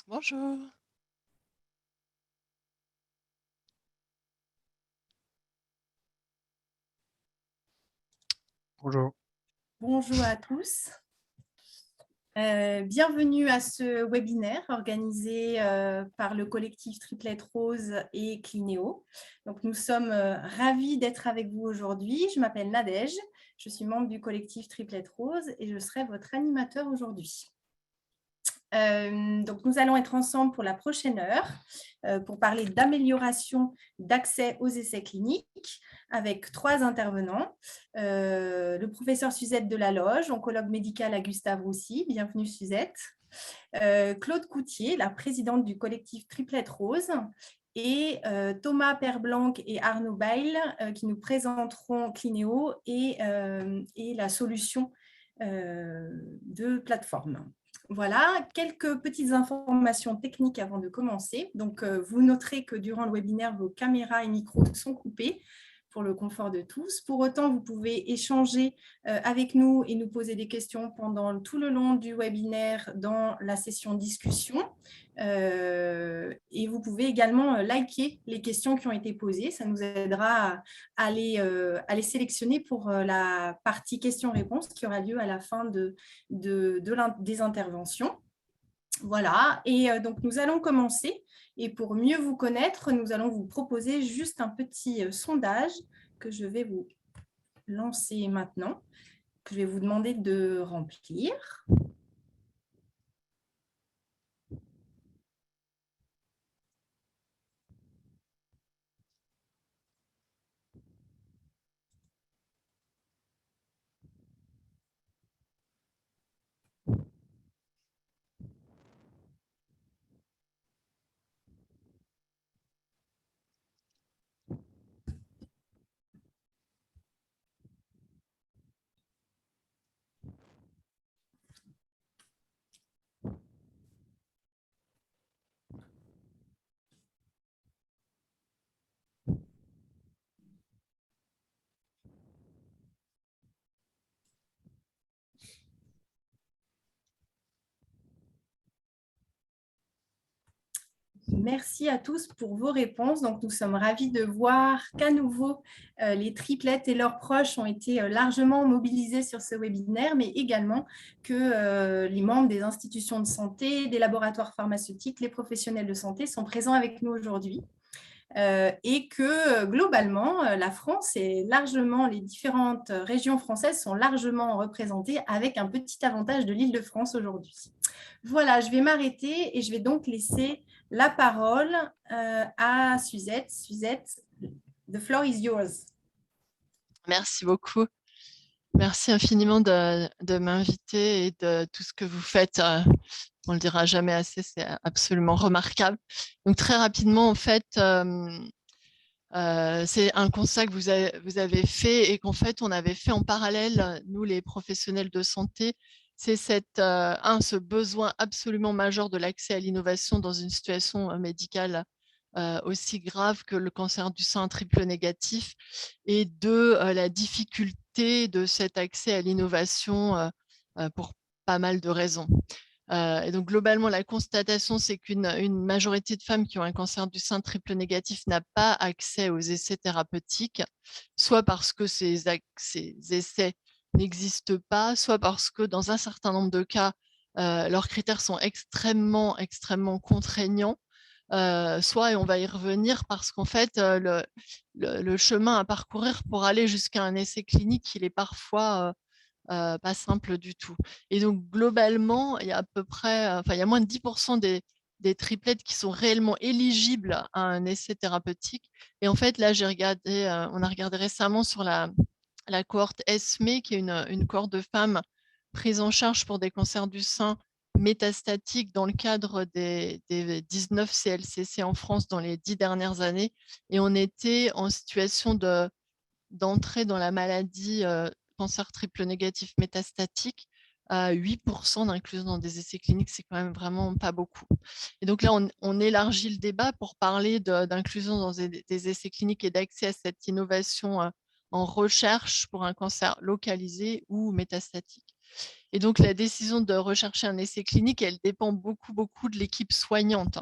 Bonjour. Bonjour. Bonjour à tous. Bienvenue à ce webinaire organisé par le collectif Triplette Rose et Clinéo. Donc, nous sommes ravis d'être avec vous aujourd'hui. Je m'appelle Nadège, je suis membre du collectif Triplette Rose et je serai votre animateur aujourd'hui. Donc, nous allons être ensemble pour la prochaine heure pour parler d'amélioration d'accès aux essais cliniques avec 3 intervenants. Le professeur Suzette Delaloge, oncologue médicale à Gustave Roussy. Bienvenue Suzette. Claude Coutier, la présidente du collectif Triplette Rose. Et Thomas Perblanc et Arnaud Bail qui nous présenteront Clinéo et la solution de plateforme. Voilà, quelques petites informations techniques avant de commencer. Donc, vous noterez que durant le webinaire, vos caméras et micros sont coupés pour le confort de tous. Pour autant, vous pouvez échanger avec nous et nous poser des questions pendant tout le long du webinaire dans la session discussion. Et vous pouvez également liker les questions qui ont été posées. Ça nous aidera à les sélectionner pour la partie questions-réponses qui aura lieu à la fin des interventions. Voilà, et donc nous allons commencer. Et pour mieux vous connaître, nous allons vous proposer juste un petit sondage que je vais vous lancer maintenant, que je vais vous demander de remplir. Merci à tous pour vos réponses. Donc, nous sommes ravis de voir qu'à nouveau, les triplettes et leurs proches ont été largement mobilisés sur ce webinaire, mais également que les membres des institutions de santé, des laboratoires pharmaceutiques, les professionnels de santé sont présents avec nous aujourd'hui. Et que globalement, la France et largement les différentes régions françaises sont largement représentées avec un petit avantage de l'Île-de-France aujourd'hui. Voilà, je vais m'arrêter et je vais donc laisser la parole à Suzette. Suzette, the floor is yours. Merci beaucoup. Merci infiniment de m'inviter et de tout ce que vous faites. On le dira jamais assez, c'est absolument remarquable. Donc très rapidement, en fait, c'est un constat que vous avez fait et qu'en fait, on avait fait en parallèle, nous les professionnels de santé. C'est ce besoin absolument majeur de l'accès à l'innovation dans une situation médicale aussi grave que le cancer du sein triple négatif, et la difficulté de cet accès à l'innovation pour pas mal de raisons. Et donc globalement, la constatation, c'est qu'une majorité de femmes qui ont un cancer du sein triple négatif n'a pas accès aux essais thérapeutiques, soit parce que ces essais n'existent pas, soit parce que dans un certain nombre de cas, leurs critères sont extrêmement, extrêmement contraignants, soit, et on va y revenir, parce qu'en fait, le chemin à parcourir pour aller jusqu'à un essai clinique, il est parfois pas simple du tout. Et donc, globalement, il y a à peu près, il y a moins de 10% des triplettes qui sont réellement éligibles à un essai thérapeutique. Et en fait, là, on a regardé récemment sur la cohorte ESME, qui est une cohorte de femmes prises en charge pour des cancers du sein métastatiques dans le cadre des 19 CLCC en France dans les 10 dernières années. Et on était en situation d'entrer dans la maladie cancer triple négatif métastatique à 8% d'inclusion dans des essais cliniques, c'est quand même vraiment pas beaucoup. Et donc là, on élargit le débat pour parler d'inclusion dans des essais cliniques et d'accès à cette innovation en recherche pour un cancer localisé ou métastatique. Et donc, la décision de rechercher un essai clinique, elle dépend beaucoup, beaucoup de l'équipe soignante.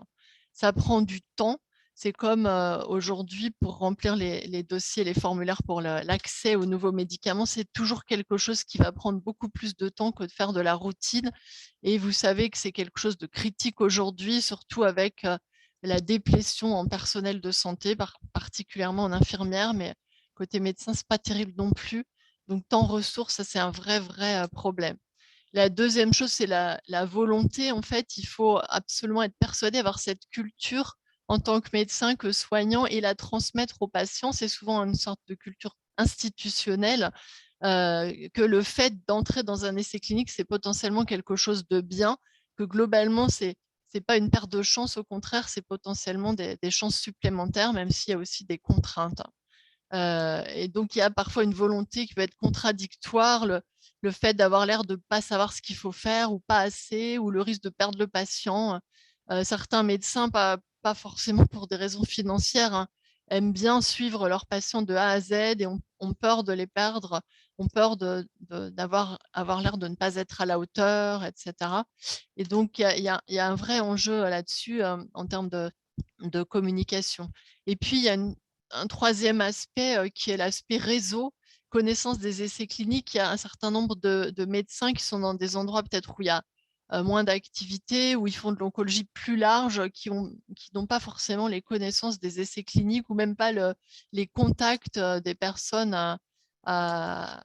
Ça prend du temps. C'est comme aujourd'hui, pour remplir les dossiers, les formulaires pour l'accès aux nouveaux médicaments, c'est toujours quelque chose qui va prendre beaucoup plus de temps que de faire de la routine. Et vous savez que c'est quelque chose de critique aujourd'hui, surtout avec la déplétion en personnel de santé, particulièrement en infirmière, mais côté médecin, c'est pas terrible non plus. Donc, temps ressources, ça c'est un vrai, vrai problème. La deuxième chose, c'est la volonté. En fait, il faut absolument être persuadé, avoir cette culture en tant que médecin, que soignant, et la transmettre aux patients. C'est souvent une sorte de culture institutionnelle, que le fait d'entrer dans un essai clinique, c'est potentiellement quelque chose de bien, que globalement, c'est pas une perte de chance, au contraire, c'est potentiellement des chances supplémentaires, même s'il y a aussi des contraintes. Et donc, il y a parfois une volonté qui peut être contradictoire, le fait d'avoir l'air de ne pas savoir ce qu'il faut faire ou pas assez, ou le risque de perdre le patient. Certains médecins, pas forcément pour des raisons financières, hein, aiment bien suivre leurs patients de A à Z et ont peur de les perdre, ont peur d'avoir avoir l'air de ne pas être à la hauteur, etc. Et donc, il y a un vrai enjeu là-dessus en termes de communication. Et puis, il y a un troisième aspect qui est l'aspect réseau, connaissance des essais cliniques. Il y a un certain nombre de médecins qui sont dans des endroits peut-être où il y a moins d'activités, où ils font de l'oncologie plus large, qui n'ont pas forcément les connaissances des essais cliniques ou même pas les contacts des personnes à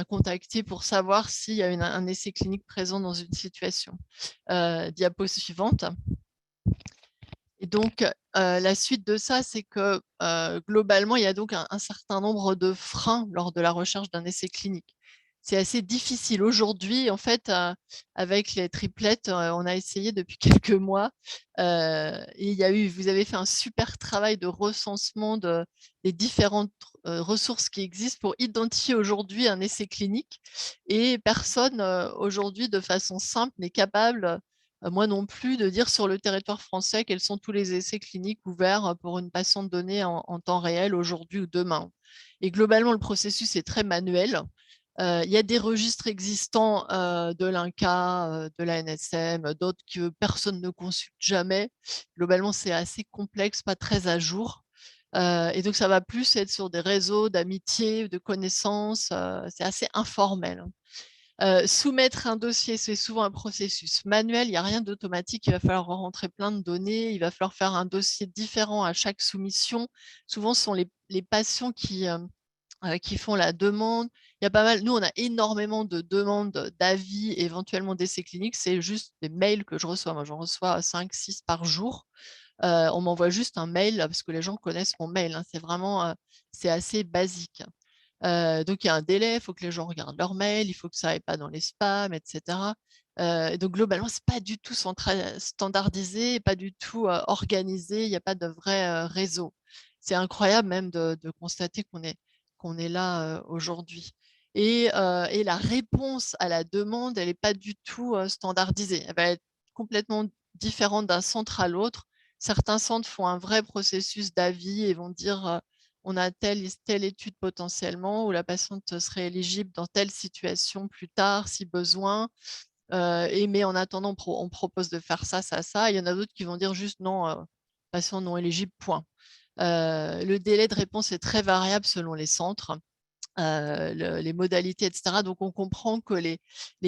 contacter pour savoir s'il y a un essai clinique présent dans une situation. Diapo suivante. Et donc, la suite de ça, c'est que globalement, il y a donc un certain nombre de freins lors de la recherche d'un essai clinique. C'est assez difficile aujourd'hui, en fait, avec les triplettes, on a essayé depuis quelques mois. Et vous avez fait un super travail de recensement des différentes ressources qui existent pour identifier aujourd'hui un essai clinique. Et personne aujourd'hui, de façon simple, n'est capable, moi non plus, de dire sur le territoire français quels sont tous les essais cliniques ouverts pour une patiente donnée en temps réel aujourd'hui ou demain. Et globalement, le processus est très manuel. Il y a des registres existants de l'INCa, de la NSM, d'autres que personne ne consulte jamais. Globalement, c'est assez complexe, pas très à jour. Et donc, ça va plus être sur des réseaux d'amitié, de connaissances. C'est assez informel. Soumettre un dossier, c'est souvent un processus manuel, il n'y a rien d'automatique, il va falloir rentrer plein de données, il va falloir faire un dossier différent à chaque soumission. Souvent, ce sont les patients qui font la demande. Il y a pas mal, nous, on a énormément de demandes d'avis, éventuellement d'essais cliniques, c'est juste des mails que je reçois. Moi, j'en reçois 5, 6 par jour. On m'envoie juste un mail parce que les gens connaissent mon mail, hein. C'est vraiment, c'est assez basique. Donc il y a un délai, il faut que les gens regardent leur mail, il faut que ça aille pas dans les spams, etc. Donc globalement, c'est pas du tout standardisé, pas du tout organisé, il n'y a pas de vrai réseau. C'est incroyable même de constater qu'on est là aujourd'hui. Et la réponse à la demande, elle n'est pas du tout standardisée. Elle va être complètement différente d'un centre à l'autre. Certains centres font un vrai processus d'avis et vont dire on a telle étude potentiellement où la patiente serait éligible dans telle situation plus tard si besoin. Mais en attendant, on propose de faire ça, ça, ça. Il y en a d'autres qui vont dire juste non, patient non éligible, point. Le délai de réponse est très variable selon les centres. Les modalités, etc. Donc, on comprend que les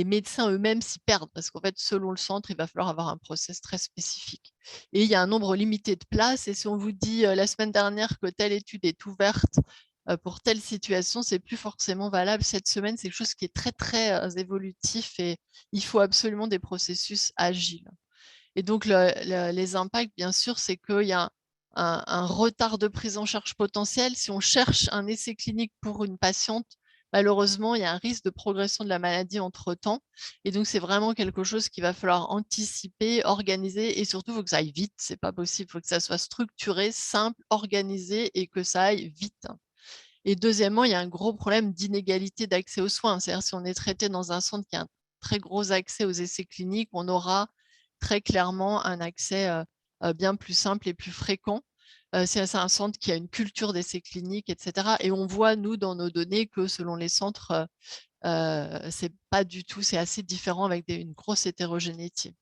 médecins eux-mêmes s'y perdent parce qu'en fait, selon le centre, il va falloir avoir un process très spécifique. Et il y a un nombre limité de places. Et si on vous dit la semaine dernière que telle étude est ouverte pour telle situation, c'est plus forcément valable cette semaine. C'est quelque chose qui est très, très évolutif et il faut absolument des processus agiles. Et donc, les impacts, bien sûr, c'est qu'il y a un retard de prise en charge potentiel. Si on cherche un essai clinique pour une patiente, malheureusement, il y a un risque de progression de la maladie entre-temps. Et donc, c'est vraiment quelque chose qu'il va falloir anticiper, organiser et surtout, il faut que ça aille vite. Ce n'est pas possible. Il faut que ça soit structuré, simple, organisé et que ça aille vite. Et deuxièmement, il y a un gros problème d'inégalité d'accès aux soins. C'est-à-dire, si on est traité dans un centre qui a un très gros accès aux essais cliniques, on aura très clairement un accès bien plus simple et plus fréquent. C'est un centre qui a une culture d'essais cliniques, etc. Et on voit, nous, dans nos données, que selon les centres, C'est pas du tout, c'est assez différent avec une grosse hétérogénéité.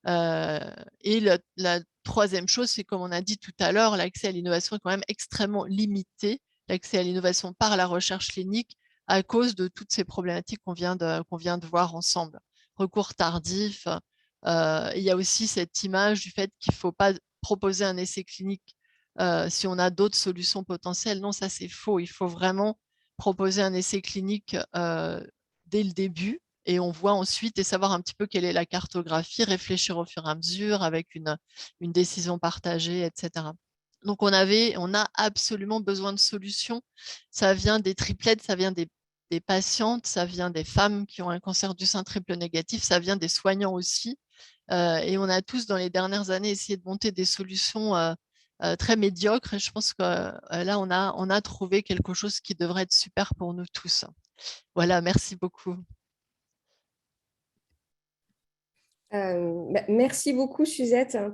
Et la troisième chose, c'est comme on a dit tout à l'heure, l'accès à l'innovation est quand même extrêmement limité, l'accès à l'innovation par la recherche clinique à cause de toutes ces problématiques qu'on vient de voir ensemble. Recours tardif, il y a aussi cette image du fait qu'il ne faut pas proposer un essai clinique si on a d'autres solutions potentielles. Non, ça c'est faux. Il faut vraiment proposer un essai clinique dès le début et on voit ensuite et savoir un petit peu quelle est la cartographie, réfléchir au fur et à mesure avec une décision partagée, etc. Donc, on a absolument besoin de solutions. Ça vient des triplettes, ça vient des patientes, ça vient des femmes qui ont un cancer du sein triple négatif, ça vient des soignants aussi. Et on a tous, dans les dernières années, essayé de monter des solutions très médiocres. Et je pense que là, on a trouvé quelque chose qui devrait être super pour nous tous. Voilà, merci beaucoup. Merci beaucoup, Suzette, hein,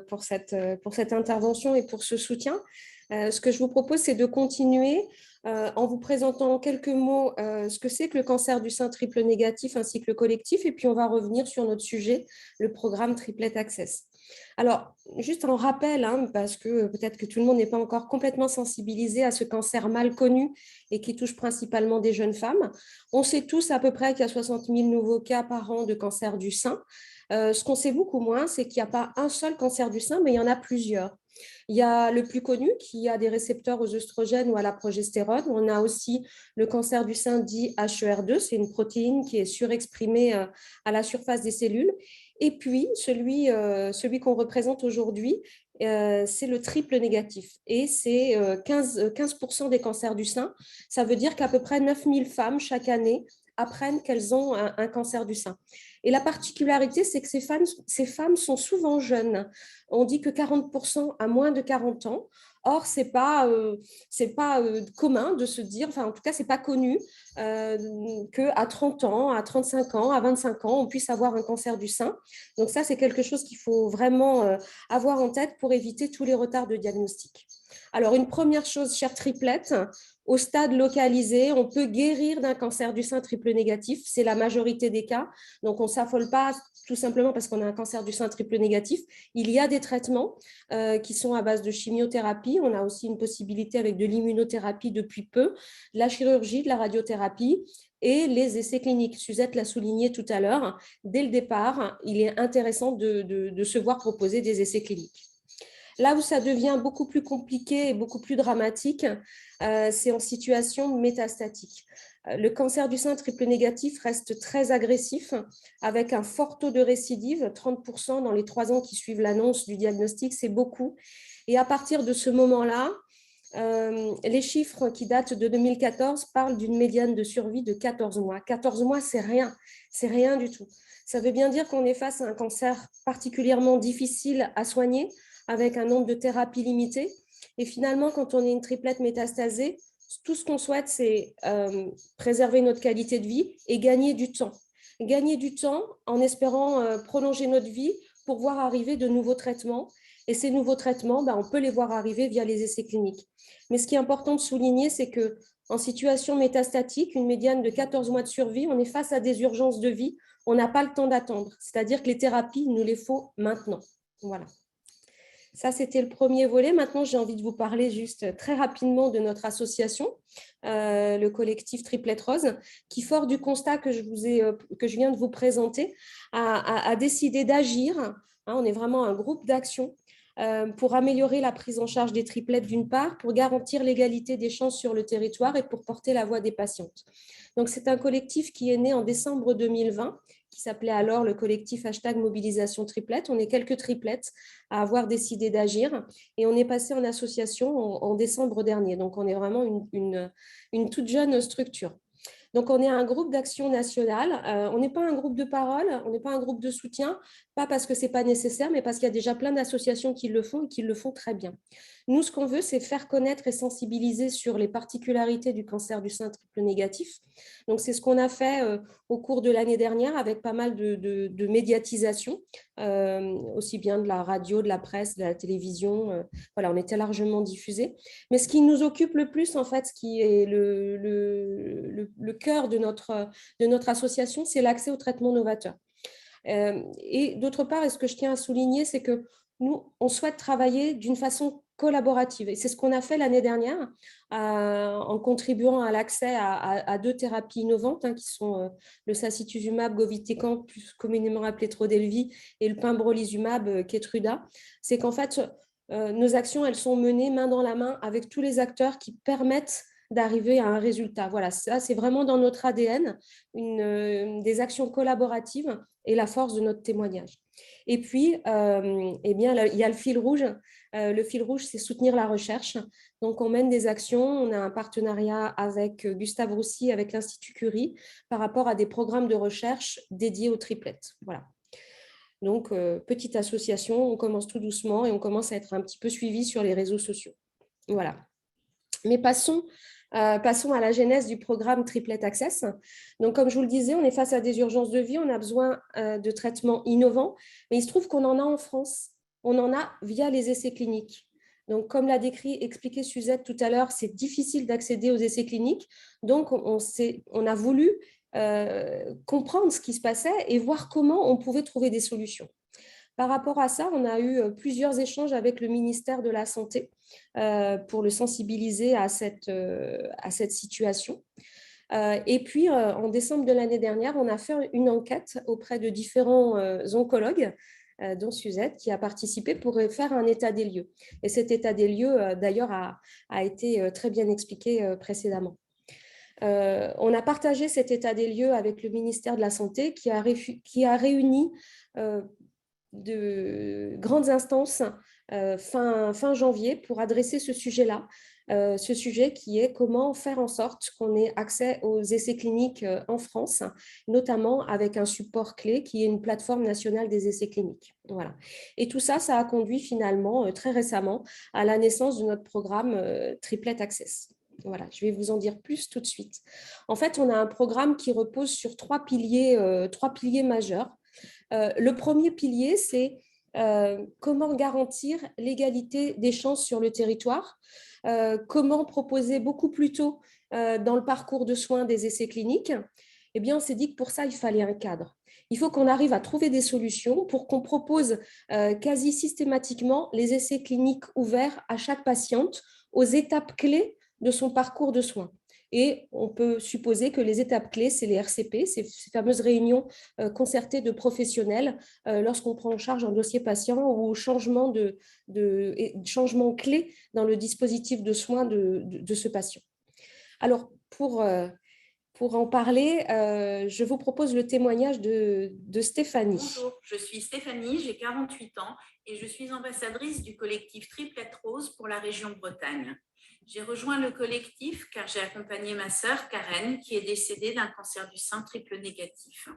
pour cette intervention et pour ce soutien. Ce que je vous propose, c'est de continuer en vous présentant en quelques mots ce que c'est que le cancer du sein triple négatif ainsi que le collectif, et puis on va revenir sur notre sujet, le programme Triplet Access. Alors, juste en rappel, hein, parce que peut-être que tout le monde n'est pas encore complètement sensibilisé à ce cancer mal connu et qui touche principalement des jeunes femmes. On sait tous à peu près qu'il y a 60 000 nouveaux cas par an de cancer du sein. Ce qu'on sait beaucoup moins, c'est qu'il n'y a pas un seul cancer du sein, mais il y en a plusieurs. Il y a le plus connu qui a des récepteurs aux œstrogènes ou à la progestérone. On a aussi le cancer du sein dit HER2, c'est une protéine qui est surexprimée à la surface des cellules. Et puis, celui qu'on représente aujourd'hui, c'est le triple négatif. Et c'est 15% des cancers du sein. Ça veut dire qu'à peu près 9000 femmes chaque année apprennent qu'elles ont un cancer du sein. Et la particularité, c'est que ces femmes sont souvent jeunes. On dit que 40% à moins de 40 ans. Or, ce n'est pas commun de se dire, enfin en tout cas, ce n'est pas connu qu'à 30 ans, à 35 ans, à 25 ans, on puisse avoir un cancer du sein. Donc ça, c'est quelque chose qu'il faut vraiment avoir en tête pour éviter tous les retards de diagnostic. Alors, une première chose, chère triplette, au stade localisé, on peut guérir d'un cancer du sein triple négatif. C'est la majorité des cas. Donc, on ne s'affole pas tout simplement parce qu'on a un cancer du sein triple négatif. Il y a des traitements qui sont à base de chimiothérapie. On a aussi une possibilité avec de l'immunothérapie depuis peu, de la chirurgie, de la radiothérapie et les essais cliniques. Suzette l'a souligné tout à l'heure. Dès le départ, il est intéressant de se voir proposer des essais cliniques. Là où ça devient beaucoup plus compliqué et beaucoup plus dramatique, c'est en situation métastatique. Le cancer du sein triple négatif reste très agressif, avec un fort taux de récidive, 30% dans les 3 ans qui suivent l'annonce du diagnostic, c'est beaucoup. Et à partir de ce moment-là, les chiffres qui datent de 2014 parlent d'une médiane de survie de 14 mois. 14 mois, c'est rien du tout. Ça veut bien dire qu'on est face à un cancer particulièrement difficile à soigner, avec un nombre de thérapies limité. Et finalement, quand on est une triplette métastasée, tout ce qu'on souhaite, c'est préserver notre qualité de vie et gagner du temps. Gagner du temps en espérant prolonger notre vie pour voir arriver de nouveaux traitements. Et ces nouveaux traitements, on peut les voir arriver via les essais cliniques. Mais ce qui est important de souligner, c'est qu'en situation métastatique, une médiane de 14 mois de survie, on est face à des urgences de vie, on n'a pas le temps d'attendre. C'est-à-dire que les thérapies, il nous les faut maintenant. Voilà. Ça, c'était le premier volet. Maintenant, j'ai envie de vous parler juste très rapidement de notre association, le collectif Triplette Rose, qui, fort du constat que je viens de vous présenter, a décidé d'agir. On est vraiment un groupe d'action pour améliorer la prise en charge des triplettes d'une part, pour garantir l'égalité des chances sur le territoire et pour porter la voix des patientes. Donc, c'est un collectif qui est né en décembre 2020, qui s'appelait alors le collectif #mobilisation triplette. On est quelques triplettes à avoir décidé d'agir et on est passé en association en décembre dernier. Donc, on est vraiment une toute jeune structure. Donc, on est un groupe d'action nationale. On n'est pas un groupe de parole, on n'est pas un groupe de soutien, pas parce que ce n'est pas nécessaire, mais parce qu'il y a déjà plein d'associations qui le font et qui le font très bien. Nous, ce qu'on veut, c'est faire connaître et sensibiliser sur les particularités du cancer du sein triple négatif. Donc, c'est ce qu'on a fait au cours de l'année dernière avec pas mal de médiatisation, aussi bien de la radio, de la presse, de la télévision. Voilà, on était largement diffusés. Mais ce qui nous occupe le plus, en fait, ce qui est le cœur de notre association, c'est l'accès au traitement novateur. Et d'autre part, et ce que je tiens à souligner, c'est que nous, on souhaite travailler d'une façon collaborative. Et c'est ce qu'on a fait l'année dernière en contribuant à l'accès à 2 thérapies innovantes qui sont le sacituzumab govitecan, plus communément appelé Trodelvy, et le pembrolizumab Keytruda. C'est qu'en fait, nos actions, elles sont menées main dans la main avec tous les acteurs qui permettent d'arriver à un résultat. Voilà, ça, c'est vraiment dans notre ADN, des actions collaboratives et la force de notre témoignage. Et puis, eh bien, il y a le fil rouge. Le fil rouge, c'est soutenir la recherche. Donc, on mène des actions. On a un partenariat avec Gustave Roussy, avec l'Institut Curie, par rapport à des programmes de recherche dédiés aux triplettes. Voilà. Donc, petite association, on commence tout doucement et on commence à être un petit peu suivi sur les réseaux sociaux. Voilà. Mais passons à la genèse du programme Triplet Access. Donc, comme je vous le disais, on est face à des urgences de vie, on a besoin de traitements innovants, mais il se trouve qu'on en a en France. On en a via les essais cliniques. Donc, comme l'a expliqué Suzette tout à l'heure, c'est difficile d'accéder aux essais cliniques. Donc, on a voulu comprendre ce qui se passait et voir comment on pouvait trouver des solutions. Par rapport à ça, on a eu plusieurs échanges avec le ministère de la Santé pour le sensibiliser à cette situation. Et puis, en décembre de l'année dernière, on a fait une enquête auprès de différents oncologues, dont Suzette, qui a participé pour faire un état des lieux. Et cet état des lieux, d'ailleurs, a été très bien expliqué précédemment. On a partagé cet état des lieux avec le ministère de la Santé qui a réuni de grandes instances fin janvier pour adresser ce sujet-là, ce sujet qui est comment faire en sorte qu'on ait accès aux essais cliniques en France, notamment avec un support clé qui est une plateforme nationale des essais cliniques. Voilà. Et tout ça, ça a conduit finalement très récemment à la naissance de notre programme Triplet Access. Voilà, je vais vous en dire plus tout de suite. En fait, on a un programme qui repose sur 3 piliers majeurs. Le premier pilier, c'est comment garantir l'égalité des chances sur le territoire, comment proposer beaucoup plus tôt dans le parcours de soins des essais cliniques. Eh bien, on s'est dit que pour ça, il fallait un cadre. Il faut qu'on arrive à trouver des solutions pour qu'on propose quasi systématiquement les essais cliniques ouverts à chaque patiente aux étapes clés de son parcours de soins. Et on peut supposer que les étapes clés, c'est les RCP, ces fameuses réunions concertées de professionnels lorsqu'on prend en charge un dossier patient ou changement clé dans le dispositif de soins de ce patient. Alors, pour en parler, je vous propose le témoignage de Stéphanie. Bonjour, je suis Stéphanie, j'ai 48 ans et je suis ambassadrice du collectif Triplet Rose pour la région Bretagne. J'ai rejoint le collectif car j'ai accompagné ma sœur Karen qui est décédée d'un cancer du sein triple négatif.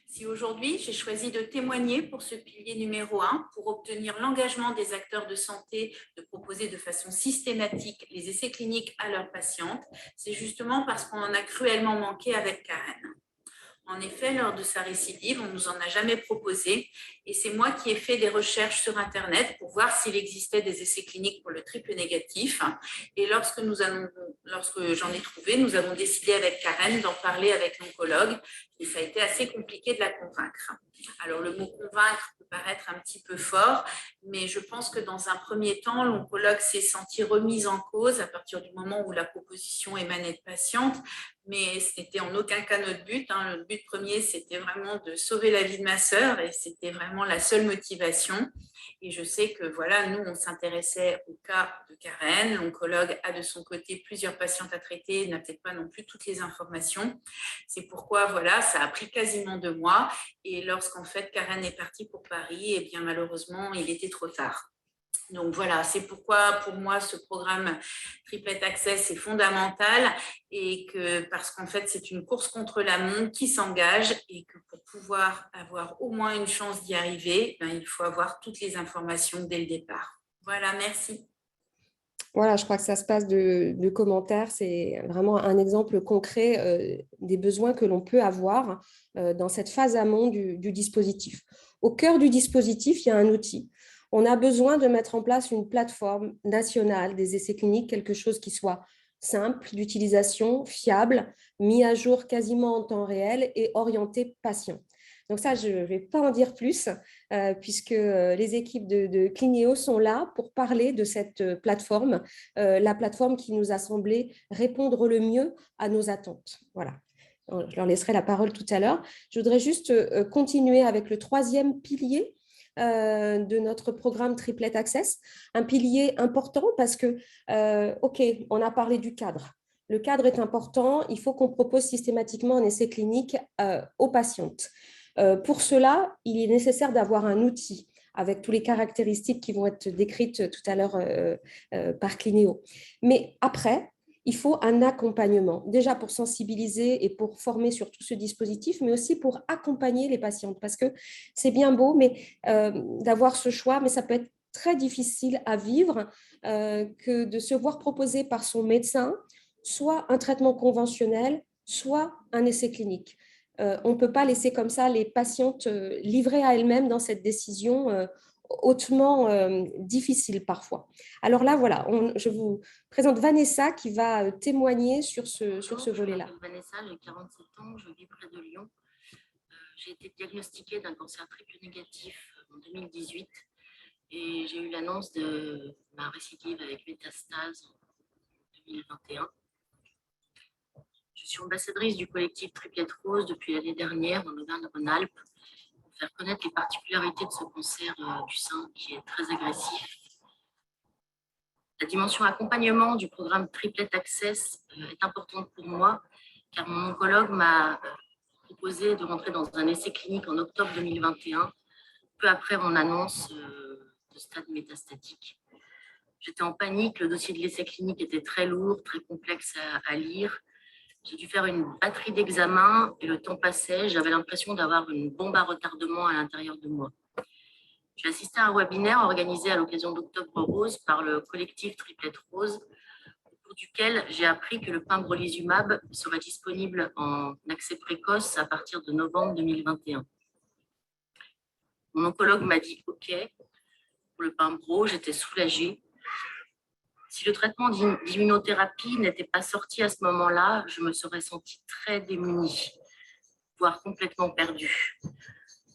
Si aujourd'hui j'ai choisi de témoigner pour ce pilier numéro 1 pour obtenir l'engagement des acteurs de santé de proposer de façon systématique les essais cliniques à leurs patientes, c'est justement parce qu'on en a cruellement manqué avec Karen. En effet, lors de sa récidive, on ne nous en a jamais proposé et c'est moi qui ai fait des recherches sur Internet pour voir s'il existait des essais cliniques pour le triple négatif. Et lorsque j'en ai trouvé, nous avons décidé avec Karen d'en parler avec l'oncologue et ça a été assez compliqué de la convaincre. Alors, le mot convaincre peut paraître un petit peu fort, mais je pense que dans un premier temps, l'oncologue s'est senti remise en cause à partir du moment où la proposition émanait de patientes, mais ce n'était en aucun cas notre but. Le but premier, c'était vraiment de sauver la vie de ma sœur et c'était vraiment la seule motivation. Et je sais que voilà, nous, on s'intéressait au cas de Karen. L'oncologue a de son côté plusieurs patientes à traiter, n'a peut-être pas non plus toutes les informations. C'est pourquoi, voilà, ça a pris quasiment 2 mois. Et lorsqu'en fait Karen est partie pour Paris, eh bien malheureusement, il était trop tard. Donc voilà, c'est pourquoi pour moi ce programme Triplet Access est fondamental et que parce qu'en fait c'est une course contre la montre qui s'engage et que pour pouvoir avoir au moins une chance d'y arriver, il faut avoir toutes les informations dès le départ. Voilà, merci. Voilà, je crois que ça se passe de commentaires. C'est vraiment un exemple concret des besoins que l'on peut avoir dans cette phase amont du dispositif. Au cœur du dispositif, il y a un outil. On a besoin de mettre en place une plateforme nationale des essais cliniques, quelque chose qui soit simple d'utilisation, fiable, mis à jour quasiment en temps réel et orienté patient. Donc ça, je ne vais pas en dire plus, puisque les équipes de Clineo sont là pour parler de cette plateforme, la plateforme qui nous a semblé répondre le mieux à nos attentes. Voilà. Je leur laisserai la parole tout à l'heure. Je voudrais juste continuer avec le troisième pilier de notre programme Triplet Access, un pilier important parce que, OK, on a parlé du cadre. Le cadre est important, il faut qu'on propose systématiquement un essai clinique aux patientes. Pour cela, il est nécessaire d'avoir un outil avec toutes les caractéristiques qui vont être décrites tout à l'heure par Clineo. Mais après, il faut un accompagnement, déjà pour sensibiliser et pour former sur tout ce dispositif, mais aussi pour accompagner les patientes, parce que c'est bien beau d'avoir ce choix, mais ça peut être très difficile à vivre que de se voir proposer par son médecin soit un traitement conventionnel, soit un essai clinique. On ne peut pas laisser comme ça les patientes livrées à elles-mêmes dans cette décision hautement difficile parfois. Alors là, voilà, je vous présente Vanessa qui va témoigner sur ce volet-là. Je m'appelle Vanessa, j'ai 47 ans, je vis près de Lyon. J'ai été diagnostiquée d'un cancer triple négatif en 2018 et j'ai eu l'annonce de ma récidive avec métastase en 2021. Je suis ambassadrice du collectif Triplet Rose depuis l'année dernière en Auvergne-Rhône-Alpes pour faire connaître les particularités de ce cancer du sein qui est très agressif. La dimension accompagnement du programme Triplet Access est importante pour moi car mon oncologue m'a proposé de rentrer dans un essai clinique en octobre 2021, peu après mon annonce de stade métastatique. J'étais en panique, le dossier de l'essai clinique était très lourd, très complexe à lire. J'ai dû faire une batterie d'examens et le temps passait. J'avais l'impression d'avoir une bombe à retardement à l'intérieur de moi. J'ai assisté à un webinaire organisé à l'occasion d'Octobre Rose par le collectif Triplet Rose, au cours duquel j'ai appris que le pembrolizumab serait disponible en accès précoce à partir de novembre 2021. Mon oncologue m'a dit OK pour le pembro, j'étais soulagée. Si le traitement d'immunothérapie n'était pas sorti à ce moment-là, je me serais sentie très démunie, voire complètement perdue.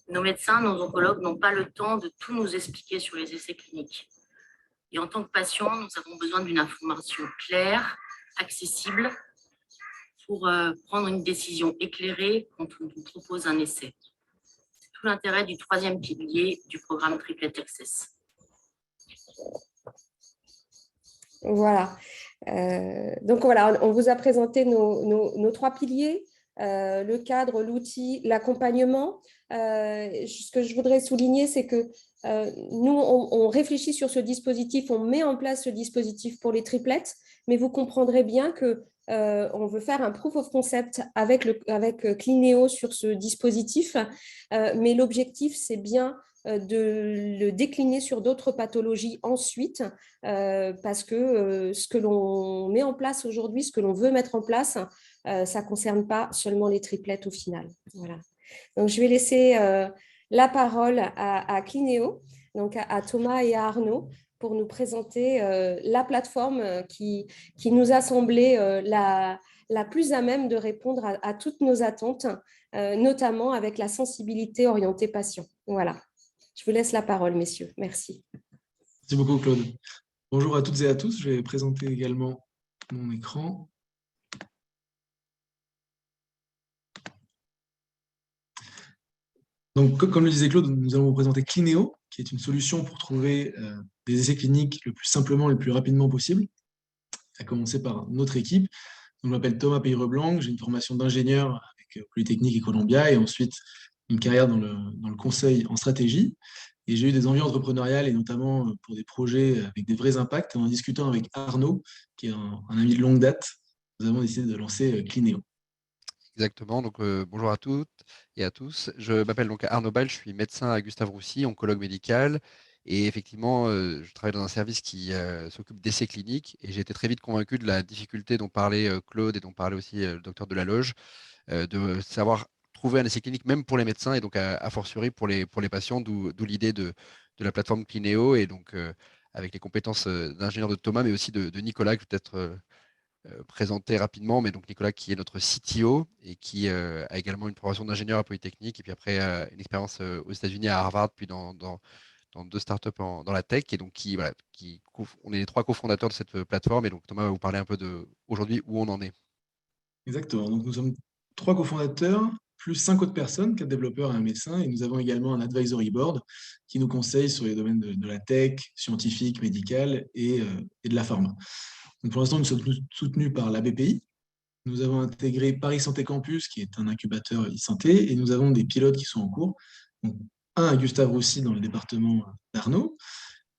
Nos médecins, nos oncologues n'ont pas le temps de tout nous expliquer sur les essais cliniques. Et en tant que patient, nous avons besoin d'une information claire, accessible, pour prendre une décision éclairée quand on nous propose un essai. C'est tout l'intérêt du troisième pilier du programme Triplet Access. Voilà. Donc voilà, on vous a présenté nos trois piliers, le cadre, l'outil, l'accompagnement. Ce que je voudrais souligner, c'est que nous, on réfléchit sur ce dispositif, on met en place ce dispositif pour les triplettes, mais vous comprendrez bien que on veut faire un proof of concept avec Clineo sur ce dispositif, mais l'objectif, c'est bien de le décliner sur d'autres pathologies ensuite, parce que ce que l'on met en place aujourd'hui, ce que l'on veut mettre en place, ça ne concerne pas seulement les triplettes au final. Voilà. Donc, je vais laisser la parole à Clineo, donc à Thomas et à Arnaud, pour nous présenter la plateforme qui nous a semblé la plus à même de répondre à toutes nos attentes, notamment avec la sensibilité orientée patient. Voilà. Je vous laisse la parole, messieurs. Merci. Merci beaucoup, Claude. Bonjour à toutes et à tous. Je vais présenter également mon écran. Donc, comme le disait Claude, nous allons vous présenter Clineo, qui est une solution pour trouver des essais cliniques le plus simplement et le plus rapidement possible, à commencer par notre équipe. Je m'appelle Thomas Peyreblanc, j'ai une formation d'ingénieur avec Polytechnique et Columbia et ensuite une carrière dans le conseil en stratégie. Et j'ai eu des envies entrepreneuriales et notamment pour des projets avec des vrais impacts. En discutant avec Arnaud, qui est un ami de longue date, nous avons décidé de lancer Clineo. Exactement, donc bonjour à toutes et à tous. Je m'appelle donc Arnaud Ball, je suis médecin à Gustave Roussy, oncologue médical. Et effectivement, je travaille dans un service qui s'occupe d'essais cliniques. Et j'ai été très vite convaincu de la difficulté dont parlait Claude et dont parlait aussi le docteur Delaloge, de savoir trouver un essai clinique même pour les médecins et donc a fortiori pour les patients, d'où l'idée de la plateforme Clineo et donc avec les compétences d'ingénieur de Thomas, mais aussi de Nicolas, que peut-être présenter rapidement, mais donc Nicolas qui est notre CTO et qui a également une formation d'ingénieur à Polytechnique et puis après une expérience aux États-Unis à Harvard, puis dans 2 startups dans la tech. Et donc, voilà, on est les 3 cofondateurs de cette plateforme. Et donc, Thomas va vous parler un peu de aujourd'hui où on en est. Exactement. Donc, nous sommes 3 cofondateurs, plus 5 autres personnes, 4 développeurs et un médecin. Et nous avons également un advisory board qui nous conseille sur les domaines de la tech, scientifique, médical et de la pharma. Donc, pour l'instant, nous sommes soutenus par la BPI. Nous avons intégré Paris Santé Campus, qui est un incubateur e-santé, et nous avons des pilotes qui sont en cours. Donc, un à Gustave Roussy dans le département d'Arnaud,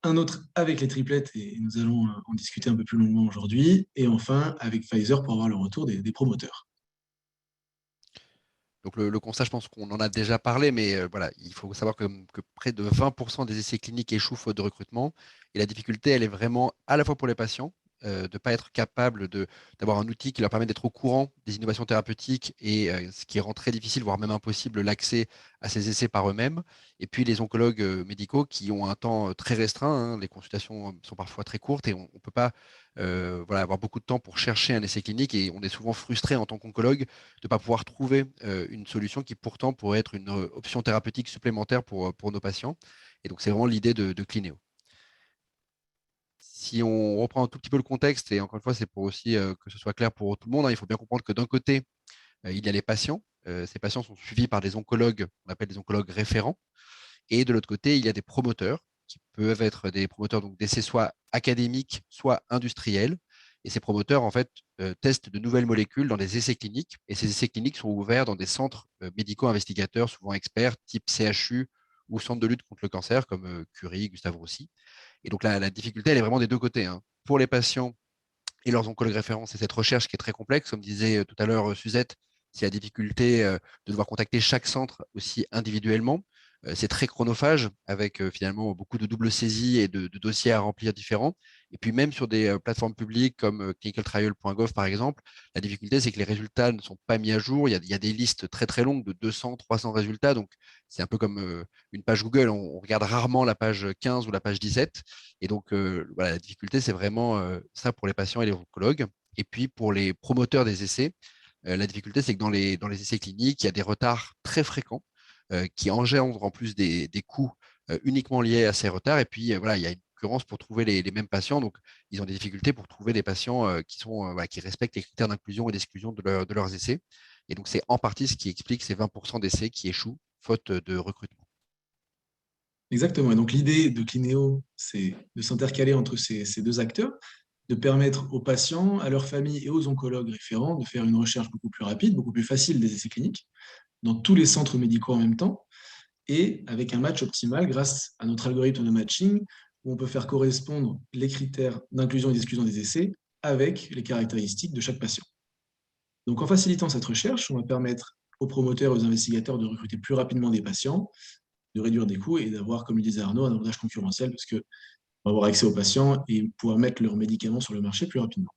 un autre avec les triplettes, et nous allons en discuter un peu plus longuement aujourd'hui, et enfin avec Pfizer pour avoir le retour des promoteurs. Donc le constat, je pense qu'on en a déjà parlé, mais voilà, il faut savoir que près de 20% des essais cliniques échouent faute de recrutement. Et la difficulté, elle est vraiment à la fois pour les patients, de ne pas être capable d'avoir un outil qui leur permet d'être au courant des innovations thérapeutiques et ce qui rend très difficile, voire même impossible, l'accès à ces essais par eux-mêmes. Et puis les oncologues médicaux qui ont un temps très restreint, hein, les consultations sont parfois très courtes et on ne peut pas voilà, avoir beaucoup de temps pour chercher un essai clinique et on est souvent frustré en tant qu'oncologue de ne pas pouvoir trouver une solution qui pourtant pourrait être une option thérapeutique supplémentaire pour nos patients. Et donc c'est vraiment l'idée de Clinéo. Si on reprend un tout petit peu le contexte, et encore une fois, c'est pour aussi que ce soit clair pour tout le monde, hein, il faut bien comprendre que d'un côté, il y a les patients. Ces patients sont suivis par des oncologues, on appelle des oncologues référents. Et de l'autre côté, il y a des promoteurs qui peuvent être des promoteurs d'essais soit académiques, soit industriels. Et ces promoteurs, en fait, testent de nouvelles molécules dans des essais cliniques. Et ces essais cliniques sont ouverts dans des centres médicaux investigateurs, souvent experts, type CHU ou centre de lutte contre le cancer, comme Curie, Gustave Roussy. Et donc la difficulté, elle est vraiment des deux côtés, hein. Pour les patients et leurs oncologues référents, c'est cette recherche qui est très complexe. Comme disait tout à l'heure Suzette, c'est la difficulté de devoir contacter chaque centre aussi individuellement. C'est très chronophage avec finalement beaucoup de double saisies et de dossiers à remplir différents. Et puis même sur des plateformes publiques comme clinicaltrial.gov par exemple, la difficulté c'est que les résultats ne sont pas mis à jour. Il y a des listes très très longues de 200, 300 résultats. Donc c'est un peu comme une page Google. On regarde rarement la page 15 ou la page 17. Et donc voilà, la difficulté c'est vraiment ça pour les patients et les oncologues. Et puis pour les promoteurs des essais, la difficulté c'est que dans les essais cliniques, il y a des retards très fréquents qui engendrent en plus des coûts uniquement liés à ces retards. Et puis, voilà, il y a une concurrence pour trouver les mêmes patients. Donc, ils ont des difficultés pour trouver des patients voilà, qui respectent les critères d'inclusion et d'exclusion de leurs essais. Et donc, c'est en partie ce qui explique ces 20% d'essais qui échouent faute de recrutement. Exactement. Et donc l'idée de Clinéo, c'est de s'intercaler entre ces deux acteurs, de permettre aux patients, à leurs familles et aux oncologues référents de faire une recherche beaucoup plus rapide, beaucoup plus facile des essais cliniques dans tous les centres médicaux en même temps, et avec un match optimal grâce à notre algorithme de matching, où on peut faire correspondre les critères d'inclusion et d'exclusion des essais avec les caractéristiques de chaque patient. Donc en facilitant cette recherche, on va permettre aux promoteurs et aux investigateurs de recruter plus rapidement des patients, de réduire des coûts et d'avoir, comme le disait Arnaud, un avantage concurrentiel parce qu'on va avoir accès aux patients et pouvoir mettre leurs médicaments sur le marché plus rapidement.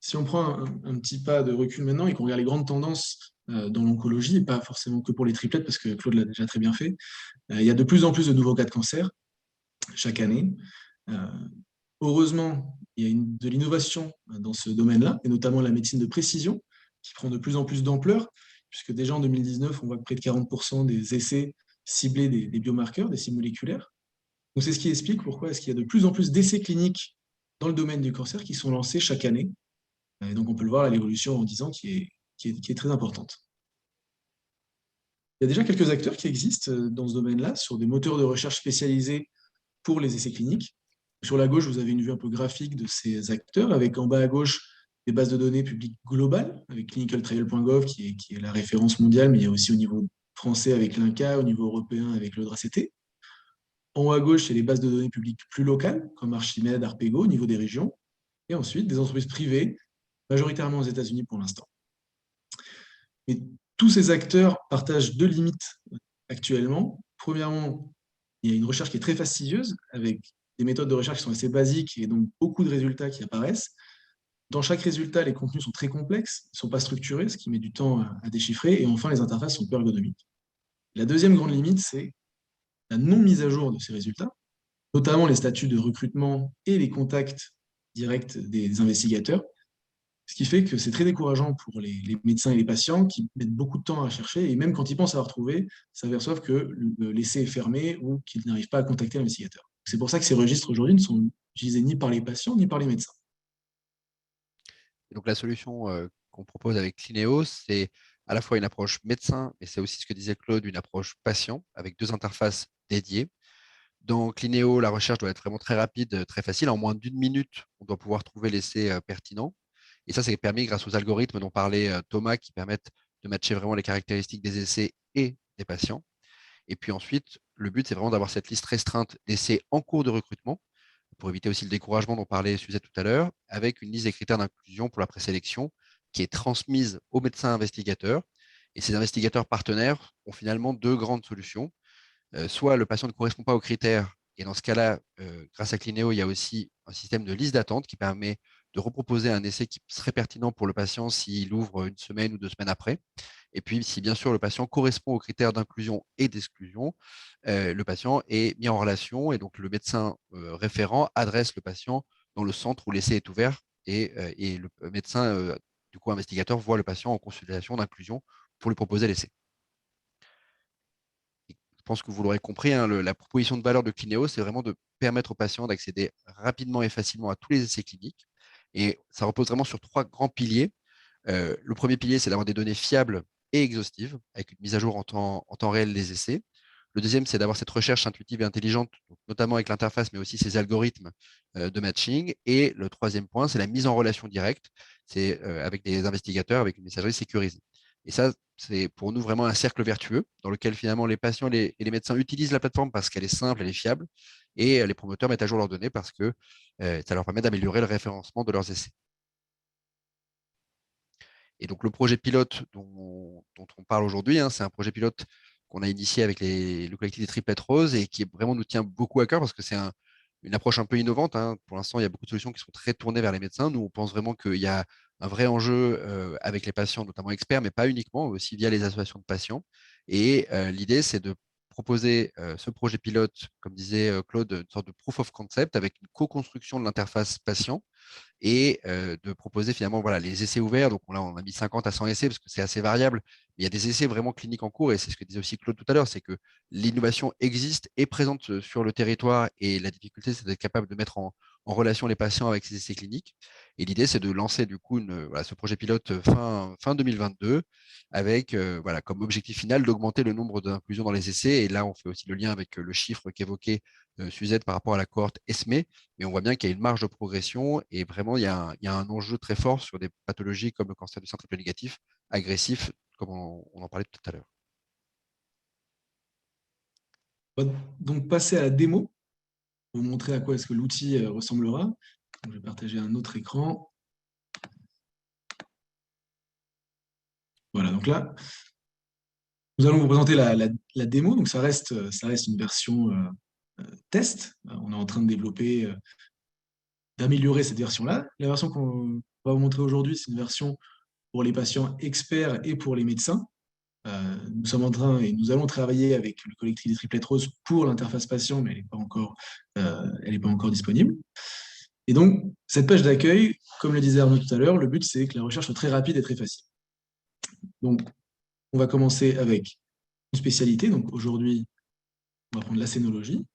Si on prend un petit pas de recul maintenant et qu'on regarde les grandes tendances dans l'oncologie, et pas forcément que pour les triplettes, parce que Claude l'a déjà très bien fait, il y a de plus en plus de nouveaux cas de cancer chaque année. Heureusement, il y a de l'innovation dans ce domaine-là, et notamment la médecine de précision, qui prend de plus en plus d'ampleur, puisque déjà en 2019, on voit que près de 40% des essais ciblés des biomarqueurs, des cibles moléculaires. Donc c'est ce qui explique pourquoi est-ce qu'il y a de plus en plus d'essais cliniques dans le domaine du cancer qui sont lancés chaque année. Et donc on peut le voir à l'évolution en 10 ans qui est très importante. Il y a déjà quelques acteurs qui existent dans ce domaine-là, sur des moteurs de recherche spécialisés pour les essais cliniques. Sur la gauche, vous avez une vue un peu graphique de ces acteurs, avec en bas à gauche des bases de données publiques globales, avec clinicaltrial.gov qui est la référence mondiale, mais il y a aussi au niveau français avec l'INCa, au niveau européen avec l'ODRACT. En haut à gauche, il y a les bases de données publiques plus locales, comme Archimède, Arpego, au niveau des régions. Et ensuite, des entreprises privées, majoritairement aux États-Unis pour l'instant. Mais tous ces acteurs partagent deux limites actuellement. Premièrement, il y a une recherche qui est très fastidieuse, avec des méthodes de recherche qui sont assez basiques et donc beaucoup de résultats qui apparaissent. Dans chaque résultat, les contenus sont très complexes, ils ne sont pas structurés, ce qui met du temps à déchiffrer. Et enfin, les interfaces sont peu ergonomiques. La deuxième grande limite, c'est la non-mise à jour de ces résultats, notamment les statuts de recrutement et les contacts directe des investigateurs, ce qui fait que c'est très décourageant pour les médecins et les patients qui mettent beaucoup de temps à chercher, et même quand ils pensent avoir trouvé, s'aperçoivent que l'essai est fermé ou qu'ils n'arrivent pas à contacter l'investigateur. C'est pour ça que ces registres aujourd'hui ne sont utilisés ni par les patients ni par les médecins. Et donc la solution qu'on propose avec Clineo, c'est à la fois une approche médecin, mais c'est aussi ce que disait Claude, une approche patient, avec 2 interfaces dédiées. Dans Clineo, la recherche doit être vraiment très rapide, très facile. En moins d'1 minute, on doit pouvoir trouver l'essai pertinent. Et ça, c'est permis grâce aux algorithmes dont parlait Thomas, qui permettent de matcher vraiment les caractéristiques des essais et des patients. Et puis ensuite, le but, c'est vraiment d'avoir cette liste restreinte d'essais en cours de recrutement, pour éviter aussi le découragement dont parlait Suzette tout à l'heure, avec une liste des critères d'inclusion pour la présélection qui est transmise aux médecins investigateurs. Et ces investigateurs partenaires ont finalement 2 grandes solutions. Soit le patient ne correspond pas aux critères, et dans ce cas-là, grâce à Clineo, il y a aussi un système de liste d'attente qui permet de reproposer un essai qui serait pertinent pour le patient s'il ouvre 1 semaine ou 2 semaines après. Et puis, si bien sûr le patient correspond aux critères d'inclusion et d'exclusion, le patient est mis en relation, et donc le médecin référent adresse le patient dans le centre où l'essai est ouvert, et le médecin, du coup investigateur, voit le patient en consultation d'inclusion pour lui proposer l'essai. Je pense que vous l'aurez compris, hein, la proposition de valeur de Clineo, c'est vraiment de permettre aux patients d'accéder rapidement et facilement à tous les essais cliniques. Et ça repose vraiment sur 3 grands piliers. Le premier pilier, c'est d'avoir des données fiables et exhaustives, avec une mise à jour en temps réel des essais. Le deuxième, c'est d'avoir cette recherche intuitive et intelligente, donc notamment avec l'interface, mais aussi ces algorithmes de matching. Et le troisième point, c'est la mise en relation directe, c'est avec des investigateurs, avec une messagerie sécurisée. Et ça, c'est pour nous vraiment un cercle vertueux dans lequel finalement les patients et les médecins utilisent la plateforme parce qu'elle est simple, elle est fiable, et les promoteurs mettent à jour leurs données parce que ça leur permet d'améliorer le référencement de leurs essais. Et donc le projet pilote dont on parle aujourd'hui, hein, c'est un projet pilote qu'on a initié avec le collectif des Triplettes Roses et qui vraiment nous tient beaucoup à cœur parce que c'est une approche un peu innovante, hein. Pour l'instant, il y a beaucoup de solutions qui sont très tournées vers les médecins. Nous, on pense vraiment qu'il y a un vrai enjeu avec les patients, notamment experts, mais pas uniquement, aussi via les associations de patients. Et l'idée, c'est de proposer ce projet pilote, comme disait Claude, une sorte de proof of concept avec une co-construction de l'interface patient, et de proposer finalement voilà, les essais ouverts. Donc là, on a mis 50 à 100 essais parce que c'est assez variable. Mais il y a des essais vraiment cliniques en cours, et c'est ce que disait aussi Claude tout à l'heure, c'est que l'innovation existe et présente sur le territoire, et la difficulté, c'est d'être capable de mettre en relation les patients avec ces essais cliniques. Et l'idée, c'est de lancer du coup ce projet pilote fin 2022, avec voilà, comme objectif final d'augmenter le nombre d'inclusions dans les essais. Et là, on fait aussi le lien avec le chiffre qu'évoquait Suzette par rapport à la cohorte ESME, mais on voit bien qu'il y a une marge de progression, et vraiment, il y a un enjeu très fort sur des pathologies comme le cancer du sein triple négatif, agressif, comme on en parlait tout à l'heure. On va donc passer à la démo pour vous montrer à quoi est-ce que l'outil ressemblera. Donc, je vais partager un autre écran. Voilà, donc là, nous allons vous présenter la démo. Donc, ça reste une version test. On est en train de développer, d'améliorer cette version-là. La version qu'on va vous montrer aujourd'hui, c'est une version pour les patients experts et pour les médecins. Nous sommes en train et nous allons travailler avec le collectif des Triplettes Roses pour l'interface patient, mais elle n'est pas encore disponible. Et donc, cette page d'accueil, comme le disait Arnaud tout à l'heure, le but, c'est que la recherche soit très rapide et très facile. Donc, on va commencer avec une spécialité. Donc, aujourd'hui, on va prendre la scénologie,